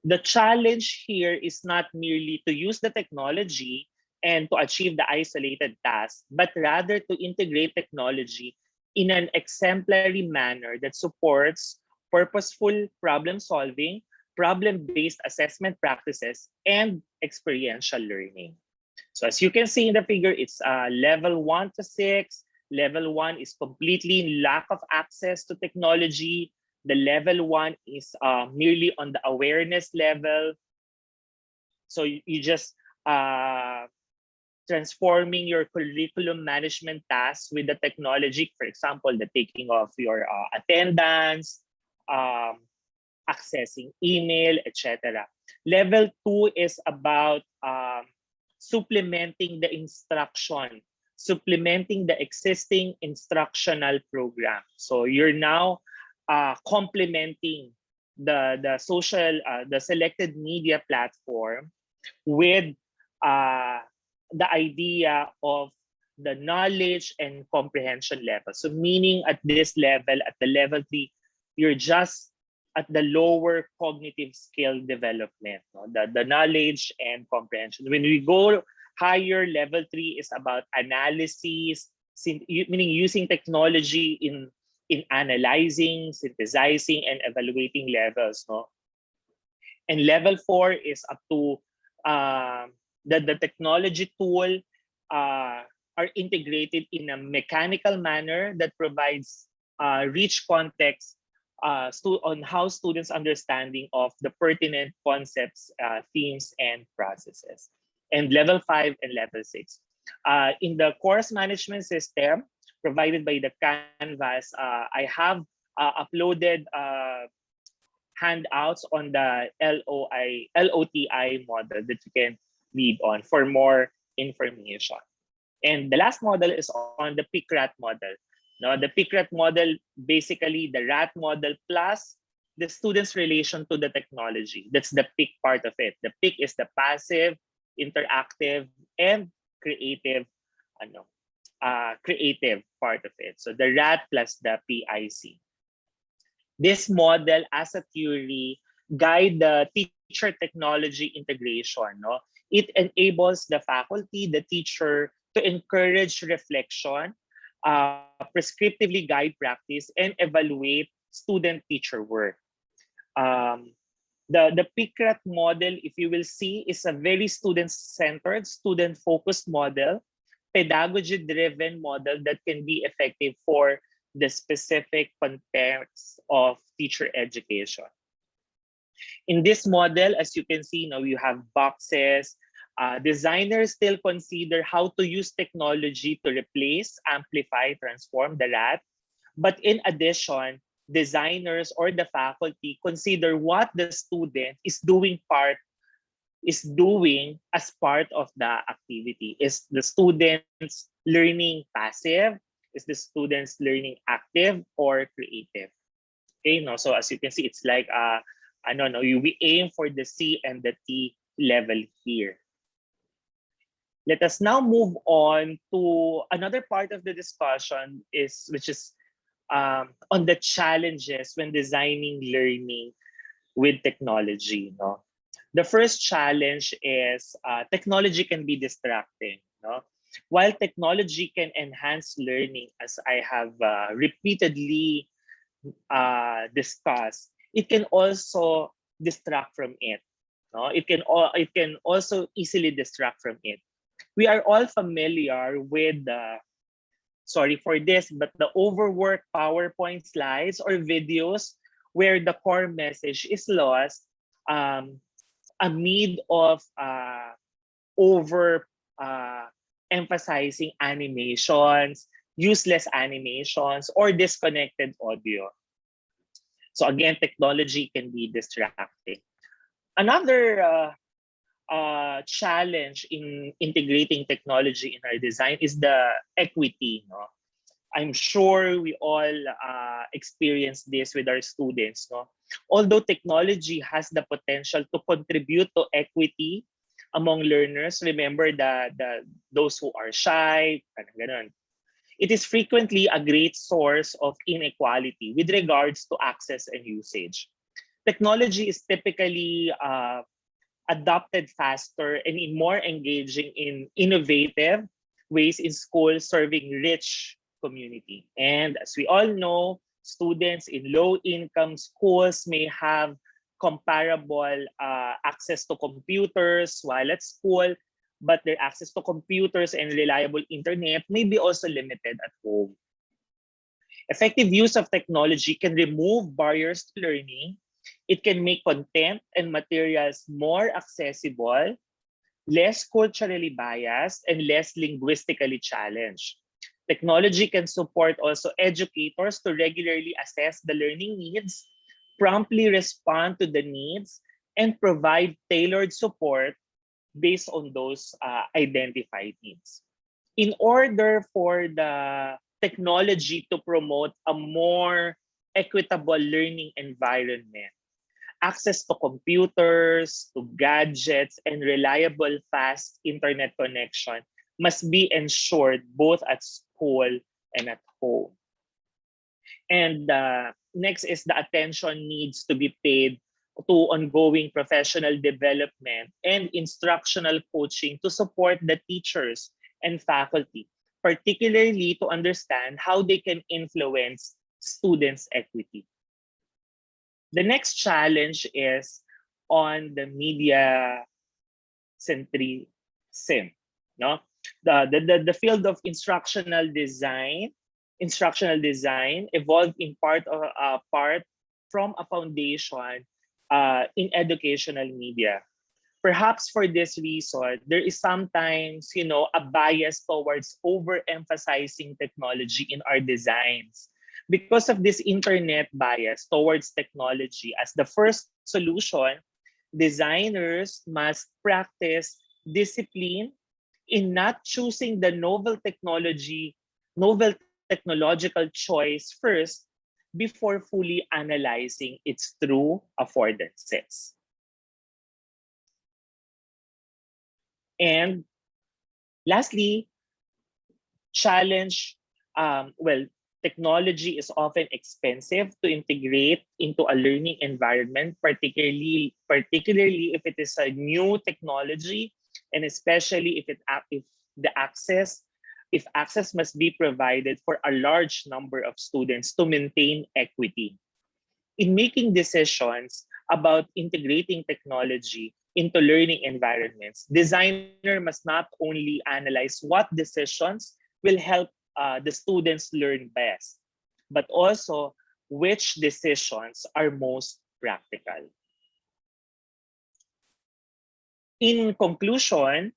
The challenge here is not merely to use the technology and to achieve the isolated task, but rather to integrate technology in an exemplary manner that supports purposeful problem solving, problem-based assessment practices, and experiential learning. So as you can see in the figure, it's level 1 to 6. Level 1 is completely lack of access to technology. The level 1 is merely on the awareness level. So you just transforming your curriculum management tasks with the technology, for example, the taking of your attendance, accessing email, etc. Level 2 is about supplementing the instruction, supplementing the existing instructional program. So you're now complementing the social, the selected media platform with the idea of the knowledge and comprehension level. So meaning at this level, at the level 3, you're just at the lower cognitive skill development, no? The knowledge and comprehension. When we go higher, level 3 is about analysis, meaning using technology in analyzing, synthesizing, and evaluating levels. No? And level 4 is up to the technology tool are integrated in a mechanical manner that provides rich context on how students' understanding of the pertinent concepts, themes, and processes. And level 5 and level 6. In the course management system provided by the Canvas, I have uploaded handouts on the LOTI model that you can read on for more information. And the last model is on the PIC-RAT model. Now, the PIC-RAT model, basically the RAT model plus the student's relation to the technology. That's the PIC part of it. The PIC is the passive, interactive, and creative, creative part of it. So the RAT plus the PIC. This model, as a theory, guide the teacher-technology integration. No? It enables the faculty, the teacher, to encourage reflection, prescriptively guide practice, and evaluate student-teacher work. The PIC-RAT model, if you will see, is a very student-centered, student-focused model, pedagogy-driven model that can be effective for the specific context of teacher education. In this model, as you can see, now you have boxes. Designers still consider how to use technology to replace, amplify, transform the RAT. But in addition, designers or the faculty consider what the student is doing as part of the activity. Is the student's learning passive? Is the student's learning active or creative? Okay, no. So as you can see, it's like we aim for the C and the T level here. Let us now move on to another part of the discussion, which is on the challenges when designing learning with technology. No? The first challenge is technology can be distracting. No? While technology can enhance learning, as I have repeatedly discussed, it can also distract from it. No? It can also easily distract from it. We are all familiar with sorry for this, but the overworked PowerPoint slides or videos where the core message is lost amid of emphasizing animations, useless animations, or disconnected audio. So again, technology can be distracting. Another challenge in integrating technology in our design is the equity. No? I'm sure we all experience this with our students. No? Although technology has the potential to contribute to equity among learners, remember those who are shy, it is frequently a great source of inequality with regards to access and usage. Technology is typically adopted faster and in more engaging in innovative ways in schools serving rich community. And as we all know, students in low-income schools may have comparable access to computers while at school, but their access to computers and reliable internet may be also limited at home. Effective use of technology can remove barriers to learning. It can make content and materials more accessible, less culturally biased, and less linguistically challenged. Technology can support also educators to regularly assess the learning needs, promptly respond to the needs, and provide tailored support based on those identified needs. In order for the technology to promote a more equitable learning environment, Access to computers, to gadgets, and reliable, fast internet connection must be ensured both at school and at home. And next is the attention needs to be paid to ongoing professional development and instructional coaching to support the teachers and faculty, particularly to understand how they can influence students' equity. The next challenge is on the media centrism. No? The field of instructional design evolved in part from a foundation in educational media. Perhaps for this reason, there is sometimes, a bias towards overemphasizing technology in our designs. Because of this internet bias towards technology as the first solution, designers must practice discipline in not choosing the novel technological choice first before fully analyzing its true affordances. And lastly, challenge, technology is often expensive to integrate into a learning environment, particularly if it is a new technology, and especially if access must be provided for a large number of students to maintain equity. In making decisions about integrating technology into learning environments, designer must not only analyze what decisions will help the students learn best, but also which decisions are most practical. In conclusion,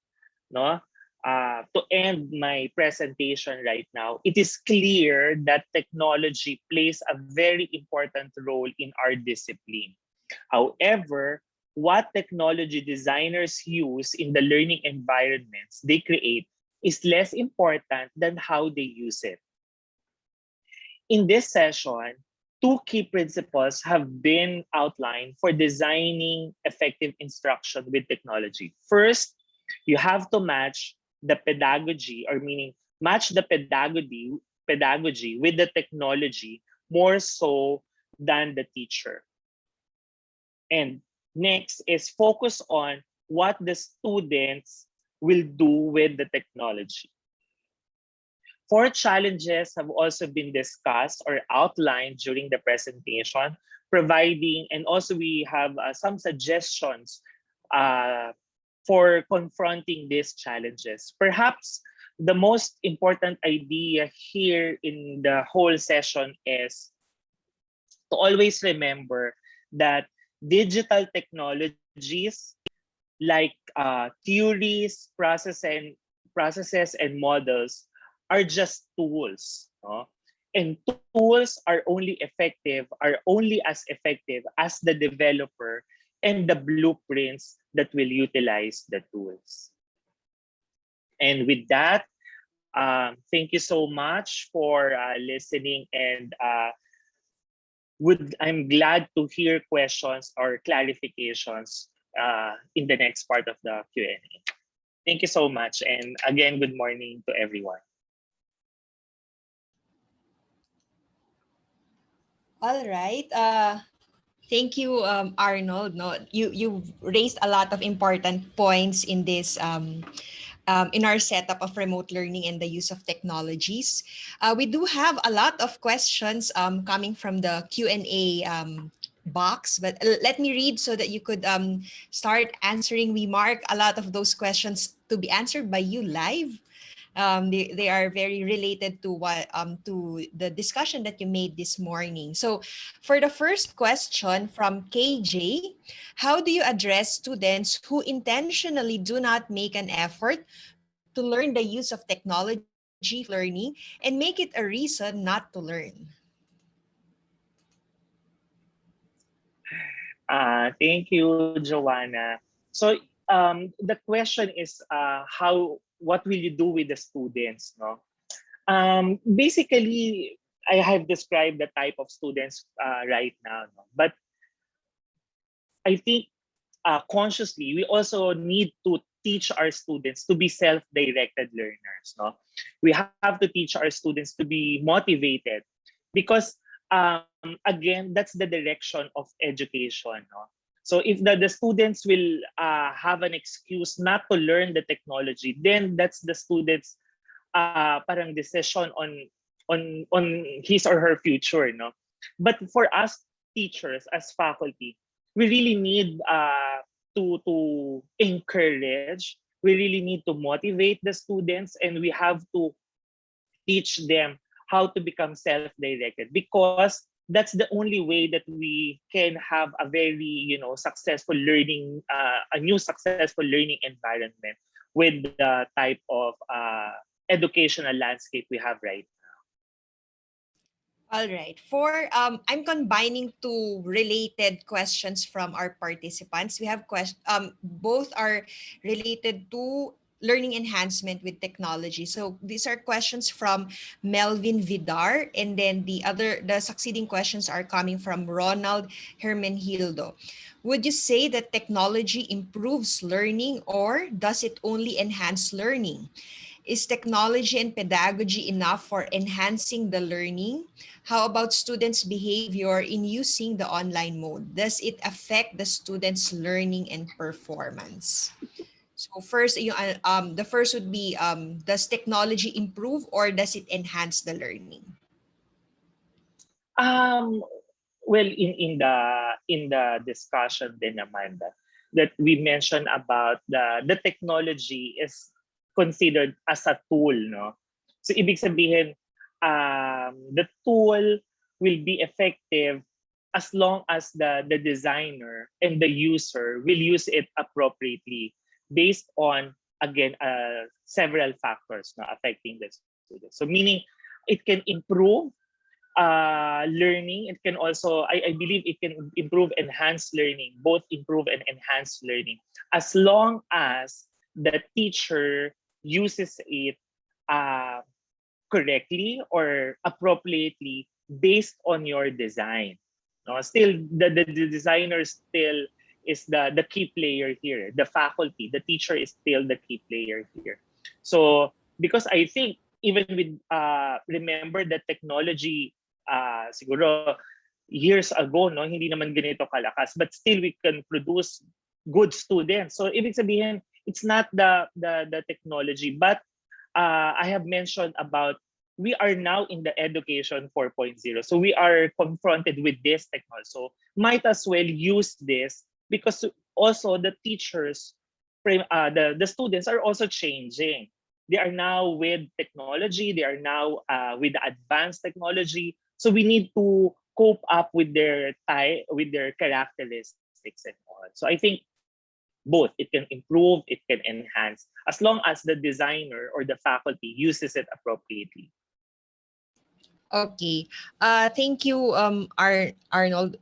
to end my presentation right now, it is clear that technology plays a very important role in our discipline. However, what technology designers use in the learning environments they create is less important than how they use it. In this session, two key principles have been outlined for designing effective instruction with technology. First, you have to match the pedagogy, or meaning match the pedagogy with the technology more so than the teacher. And next is focus on what the students will do with the technology. 4 challenges have also been discussed or outlined during the presentation, providing, and also we have some suggestions for confronting these challenges. Perhaps the most important idea here in the whole session is to always remember that digital technologies like theories, processes, and models are just tools. No? And tools are only as effective as the developer and the blueprints that will utilize the tools. And with that, thank you so much for listening, and I'm glad to hear questions or clarifications in the next part of the Q&A. Thank you so much, and again, good morning to everyone. All right. Thank you, Arnold. No, you raised a lot of important points in this in our setup of remote learning and the use of technologies. We do have a lot of questions coming from the Q&A box, but let me read so that you could start answering. We mark a lot of those questions to be answered by you live. They are very related to to the discussion that you made this morning. So for the first question from KJ, how do you address students who intentionally do not make an effort to learn the use of technology for learning and make it a reason not to learn? Thank you, Joanna. So the question is, what will you do with the students? No? Basically, I have described the type of students right now, no? But I think consciously, we also need to teach our students to be self-directed learners. No, we have to teach our students to be motivated, because again, that's the direction of education. No? So if the students will have an excuse not to learn the technology, then that's the students' parang decision on his or her future. No, but for us teachers as faculty, we really need to encourage. We really need to motivate the students, and we have to teach them how to become self-directed, because that's the only way that we can have a very successful learning, a new successful learning environment with the type of educational landscape we have right now. All right. I'm combining two related questions from our participants. We have both are related to learning enhancement with technology. So these are questions from Melvin Vidar, and then the succeeding questions are coming from Ronald Hermenhildo. Would you say that technology improves learning, or does it only enhance learning? Is technology and pedagogy enough for enhancing the learning? How about students' behavior in using the online mode? Does it affect the students' learning and performance? So first, the first would be, does technology improve or does it enhance the learning? Um, well, in the discussion din naman that we mentioned about the technology is considered as a tool, no? So ibig sabihin, the tool will be effective as long as the designer and the user will use it appropriately based on, again, several factors na affecting the student. So meaning it can improve learning. It can also, I believe it can improve, enhance learning, both improve and enhance learning, as long as the teacher uses it correctly or appropriately based on your design. No, still the designer still is the key player here. The faculty, the teacher is still the key player here. So because I think even with remember that technology siguro years ago, no, hindi naman ganito kalakas, but still we can produce good students. So ibig sabihin, it's not the technology, but I have mentioned about we are now in the education 4.0. So we are confronted with this technology. So might as well use this, because also the teachers, the students are also changing. They are now with technology. They are now with advanced technology. So we need to cope up with their characteristics and all. So I think both, it can improve, it can enhance, as long as the designer or the faculty uses it appropriately. Okay. Thank you, Arnold.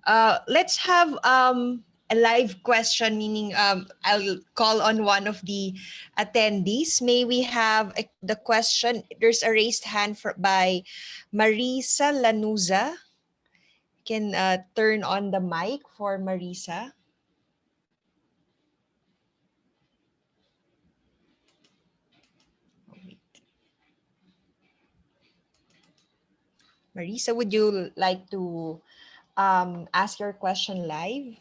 Let's have a live question, meaning I'll call on one of the attendees. May we have the question? There's a raised hand by Marisa Lanuza. Can turn on the mic for Marisa. Marisa, would you like to ask your question live?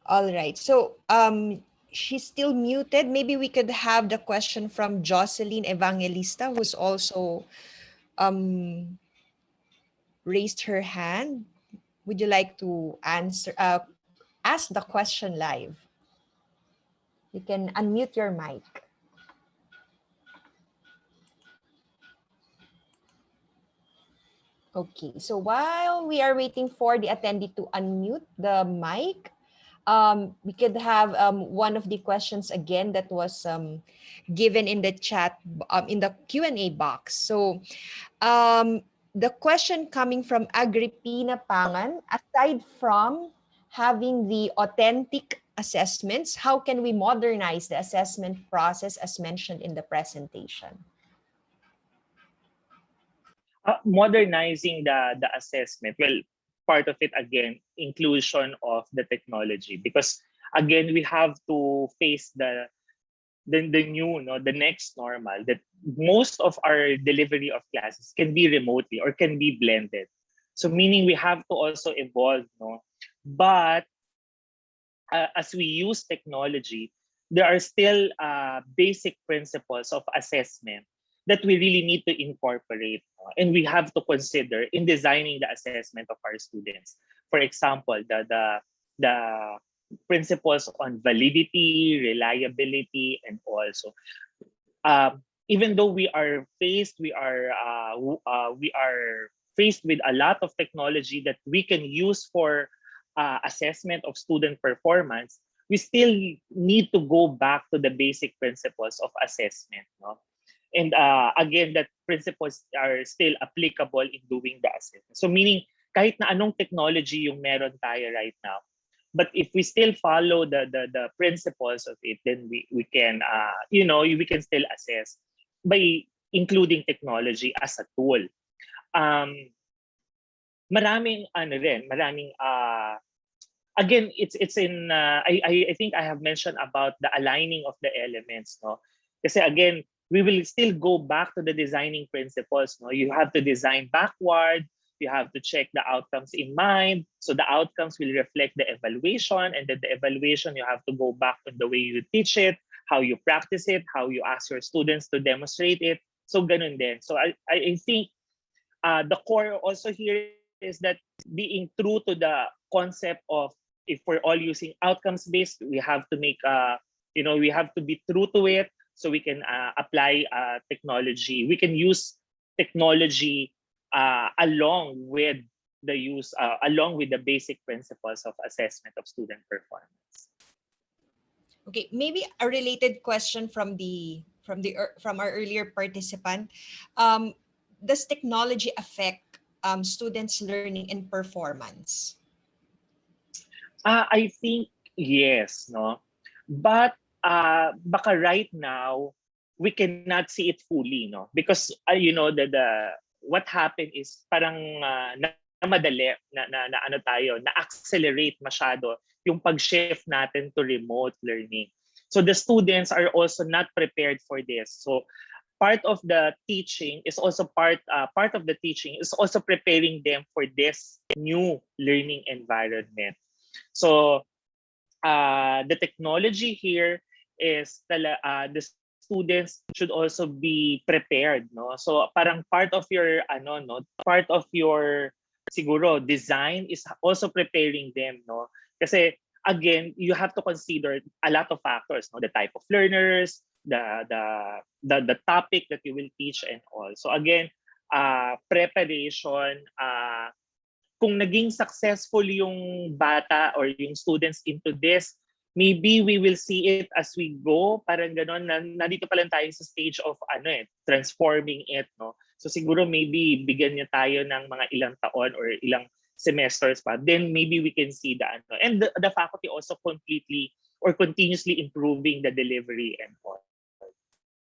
All right. So she's still muted. Maybe we could have the question from Jocelyn Evangelista, who's also raised her hand. Would you like to ask the question live? You can unmute your mic. Okay, so while we are waiting for the attendee to unmute the mic, we could have one of the questions again that was given in the chat, in the Q&A box. So the question coming from Agripina Pangan, aside from having the authentic assessments, how can we modernize the assessment process as mentioned in the presentation? Modernizing the assessment. Well, part of it again, inclusion of the technology, because again we have to face the new, no, the next normal, that most of our delivery of classes can be remotely or can be blended. So meaning we have to also evolve, no. But as we use technology, there are still basic principles of assessment that we really need to incorporate, and we have to consider in designing the assessment of our students. For example, the principles on validity, reliability, and also even though we are faced with a lot of technology that we can use for assessment of student performance, we still need to go back to the basic principles of assessment, no? And again, that principles are still applicable in doing the assessment. So meaning, kahit na anong technology yung meron tayo right now, but if we still follow the principles of it, then we can we can still assess by including technology as a tool. Maraming again, it's in I think I have mentioned about the aligning of the elements, no? Kasi again, we will still go back to the designing principles, no? You have to design backward, you have to check the outcomes in mind. So the outcomes will reflect the evaluation, and then the evaluation, you have to go back to the way you teach it, how you practice it, how you ask your students to demonstrate it. So ganun din. So I think the core also here is that being true to the concept of, if we're all using outcomes based, we have to make we have to be true to it, so we can apply technology. We can use technology along with the basic principles of assessment of student performance. Okay, maybe a related question from our earlier participant. Does technology affect students' learning and performance? I think yes, no, but baka right now we cannot see it fully, no, because the what happened is parang madali na ano tayo, na accelerate masyado yung pag-shift natin to remote learning. So the students are also not prepared for this. So part of the teaching is also preparing them for this new learning environment. So the technology here is the students should also be prepared, no? So parang part of your siguro design is also preparing them, no? Kasi again, you have to consider a lot of factors, no? The type of learners, the topic that you will teach, and all. So again, preparation, kung naging successful yung bata or yung students into this, maybe we will see it as we go. Parang gano'n, nandito pa lang tayo sa stage of transforming it, no? So siguro maybe bigyan niya tayo ng mga ilang taon or ilang semesters pa. Then maybe we can see and the faculty also completely or continuously improving the delivery and all.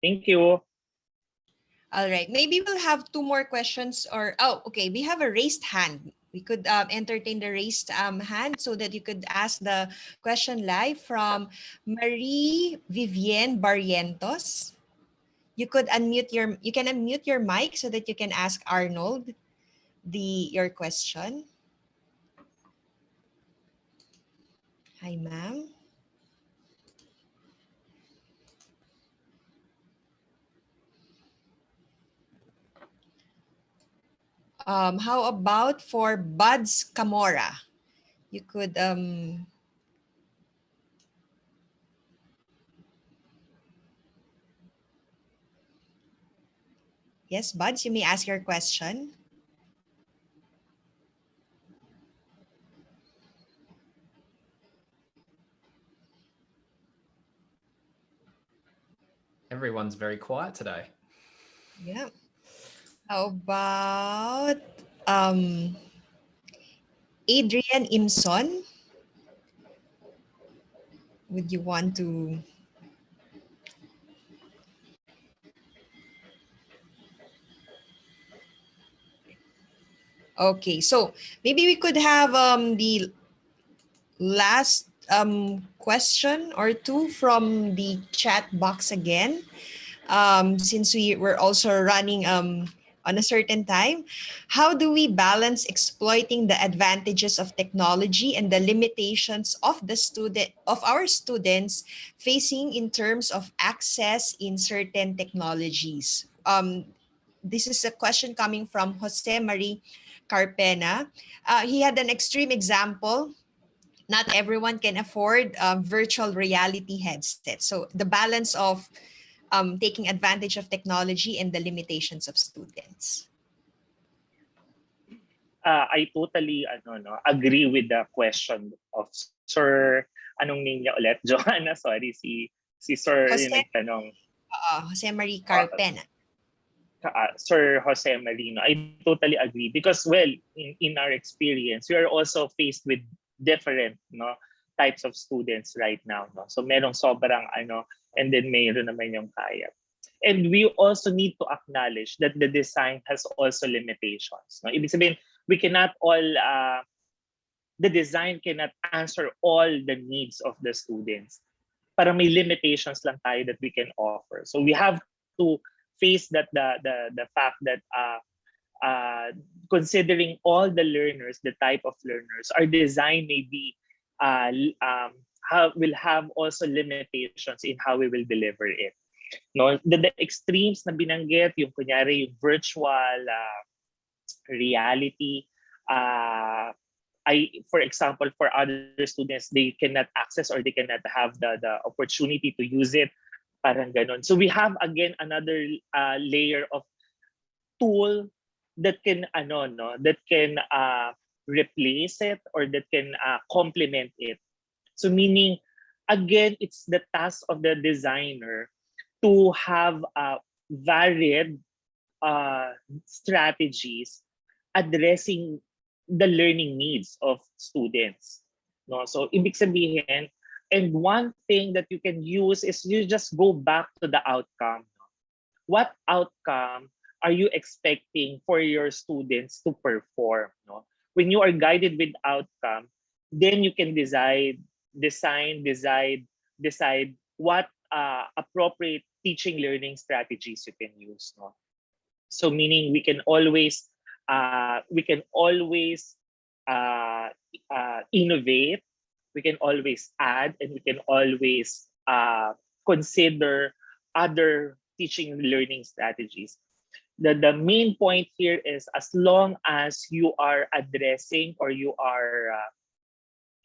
Thank you. All right, maybe we'll have two more questions okay, we have a raised hand. We could entertain the raised hand so that you could ask the question live from Marie Vivienne Barrientos. You can unmute your mic so that you can ask Arnold your question. Hi, ma'am. How about for Buds Camora? You could yes, Buds, you may ask your question. Everyone's very quiet today. Yeah. How about Adrian Imson? Would you want to? Okay, so maybe we could have the last question or two from the chat box again, since we were also running on a certain time. How do we balance exploiting the advantages of technology and the limitations of our students facing in terms of access in certain technologies? This is a question coming from Jose Marie Carpena. He had an extreme example. Not everyone can afford virtual reality headsets. So the balance of taking advantage of technology and the limitations of students. I totally agree with the question of Sir, anong name niya ulit? Joanna, sorry, si Sir yung nagtanong. Jose Marie Carpena. Sir Jose Marino, I totally agree because, well, in our experience, we are also faced with different types of students right now. So merong sobrang and then mayroon naman yung kaya. And we also need to acknowledge that the design has also limitations. Ibig sabihin, we cannot all, the design cannot answer all the needs of the students. Parang may limitations lang tayo that we can offer. So we have to face that the fact that considering all the learners, the type of learners, our design may be will have also limitations in how we will deliver it. No, the extremes na binanggit, yung kunyari yung virtual reality, for example, for other students, they cannot access or they cannot have the opportunity to use it. Parang ganon. So we have again another layer of tool that can replace it or that can complement it. So meaning, again, it's the task of the designer to have varied strategies addressing the learning needs of students. No? So ibig sabihin, and one thing that you can use is you just go back to the outcome. What outcome are you expecting for your students to perform? No? When you are guided with outcome, then you can decide what appropriate teaching learning strategies you can use. No? So meaning we can always innovate, we can always add, and we can always consider other teaching learning strategies. The main point here is, as long as you are addressing or you are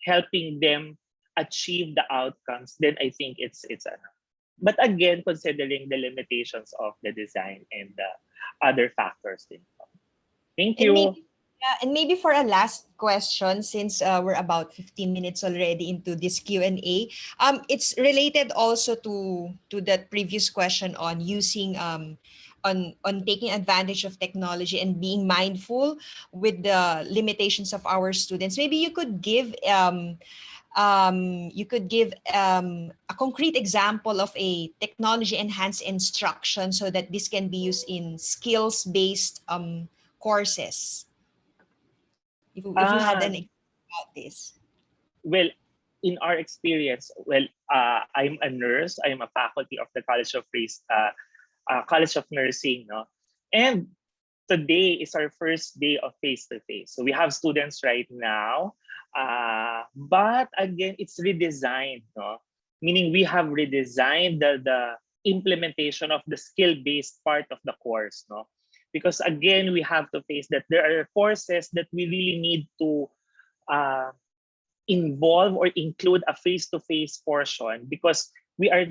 helping them achieve the outcomes, then I think it's enough. But again, considering the limitations of the design and the other factors. Thank you. And maybe for a last question, since we're about 15 minutes already into this Q&A, it's related also to that previous question on using on taking advantage of technology and being mindful with the limitations of our students. Maybe you could give a concrete example of a technology enhanced instruction so that this can be used in skills-based courses. If you had an example about this. Well, in our experience, I'm a nurse. I'm a faculty of the College of Nursing, no? And today is our first day of face-to-face. So we have students right now, but again, it's redesigned, no? Meaning we have redesigned the implementation of the skill-based part of the course, no? Because again, we have to face that there are courses that we really need to involve or include a face-to-face portion, because we are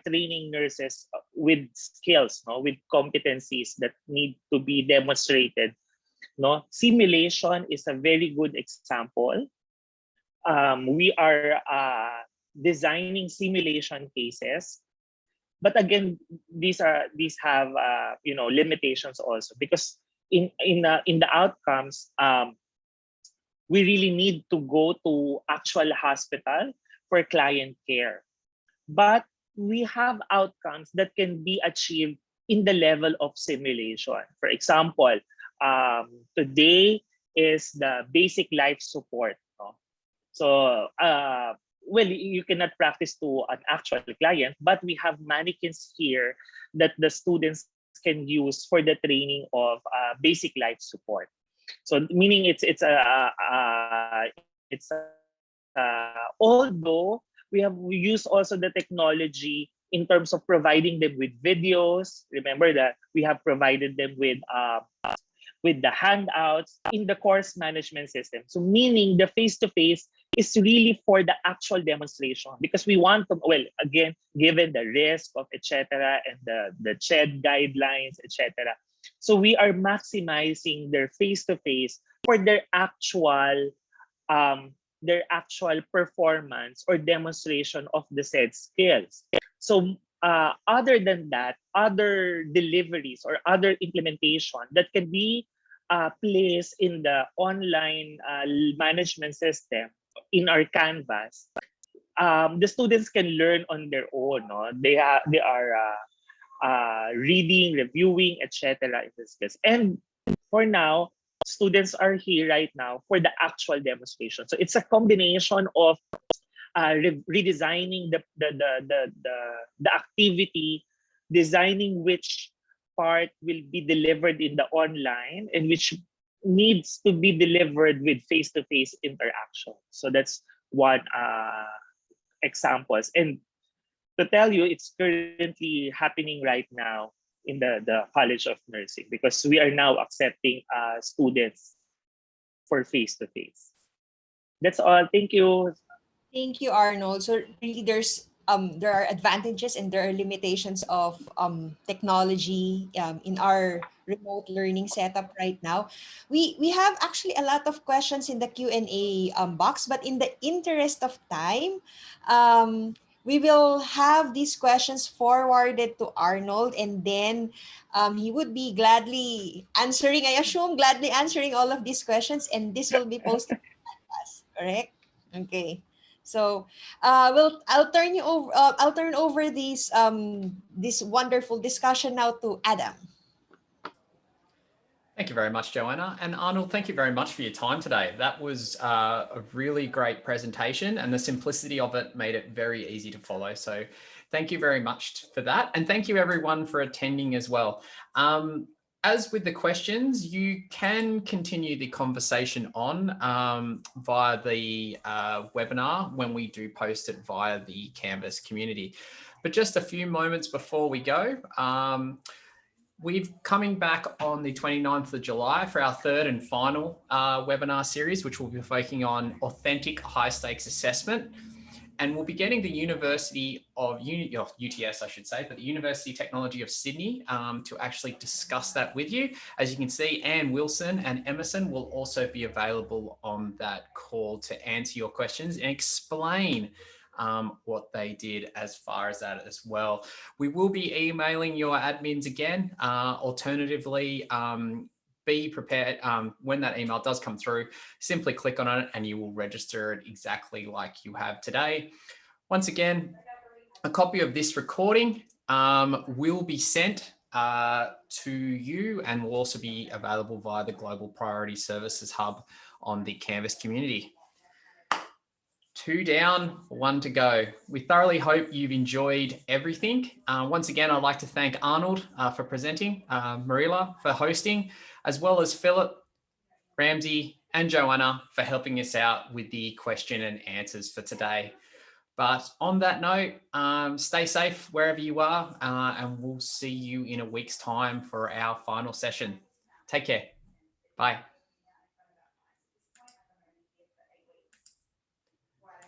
training nurses with skills, no, with competencies that need to be demonstrated. No, simulation is a very good example. We are designing simulation cases, but again, these have limitations also, because in the outcomes, we really need to go to actual hospital for client care. But we have outcomes that can be achieved in the level of simulation. For example, today is the basic life support. No? So, well, you cannot practice to an actual client, but we have mannequins here that the students can use for the training of basic life support. So, meaning although we use also the technology in terms of providing them with videos. Remember that we have provided them with the handouts in the course management system. So meaning the face-to-face is really for the actual demonstration, because we want to, well, again, given the risk of etc. and the CHED guidelines, etc. So we are maximizing their face-to-face for their actual performance or demonstration of the said skills. So other than that, other deliveries or other implementation that can be placed in the online management system in our Canvas, the students can learn on their own. No? They are reading, reviewing, etc. in this case. And for now, students are here right now for the actual demonstration. So it's a combination of redesigning the activity, designing which part will be delivered in the online and which needs to be delivered with face-to-face interaction. So that's one examples. And to tell you, it's currently happening right now in the College of Nursing, because we are now accepting students for face-to-face. That's all. Thank you. Thank you, Arnold. So really, there are advantages and there are limitations of technology in our remote learning setup right now. We have actually a lot of questions in the Q&A box, but in the interest of time, we will have these questions forwarded to Arnold, and then he would be gladly answering, I assume, gladly answering all of these questions, and this will be posted to us, correct? Okay. So I'll turn over this wonderful discussion now to Adam. Thank you very much, Joanna. And Arnold, thank you very much for your time today. That was a really great presentation, and the simplicity of it made it very easy to follow. So thank you very much for that. And thank you everyone for attending as well. As with the questions, you can continue the conversation on via the webinar when we do post it via the Canvas community. But just a few moments before we go, we're coming back on the 29th of July for our third and final webinar series, which will be focusing on authentic high stakes assessment. And we'll be getting the University of UTS, I should say, but the University Technology of Sydney to actually discuss that with you. As you can see, Anne Wilson and Emerson will also be available on that call to answer your questions and explain what they did as far as that as well. We will be emailing your admins again. Alternatively, be prepared when that email does come through, simply click on it and you will register it exactly like you have today. Once again, a copy of this recording will be sent to you and will also be available via the Global Priority Services Hub on the Canvas community. 2 down, 1 to go. We thoroughly hope you've enjoyed everything. Once again, I'd like to thank Arnold for presenting, Marilla for hosting, as well as Philip, Ramsey, and Joanna for helping us out with the question and answers for today. But on that note, stay safe wherever you are, and we'll see you in a week's time for our final session. Take care. Bye.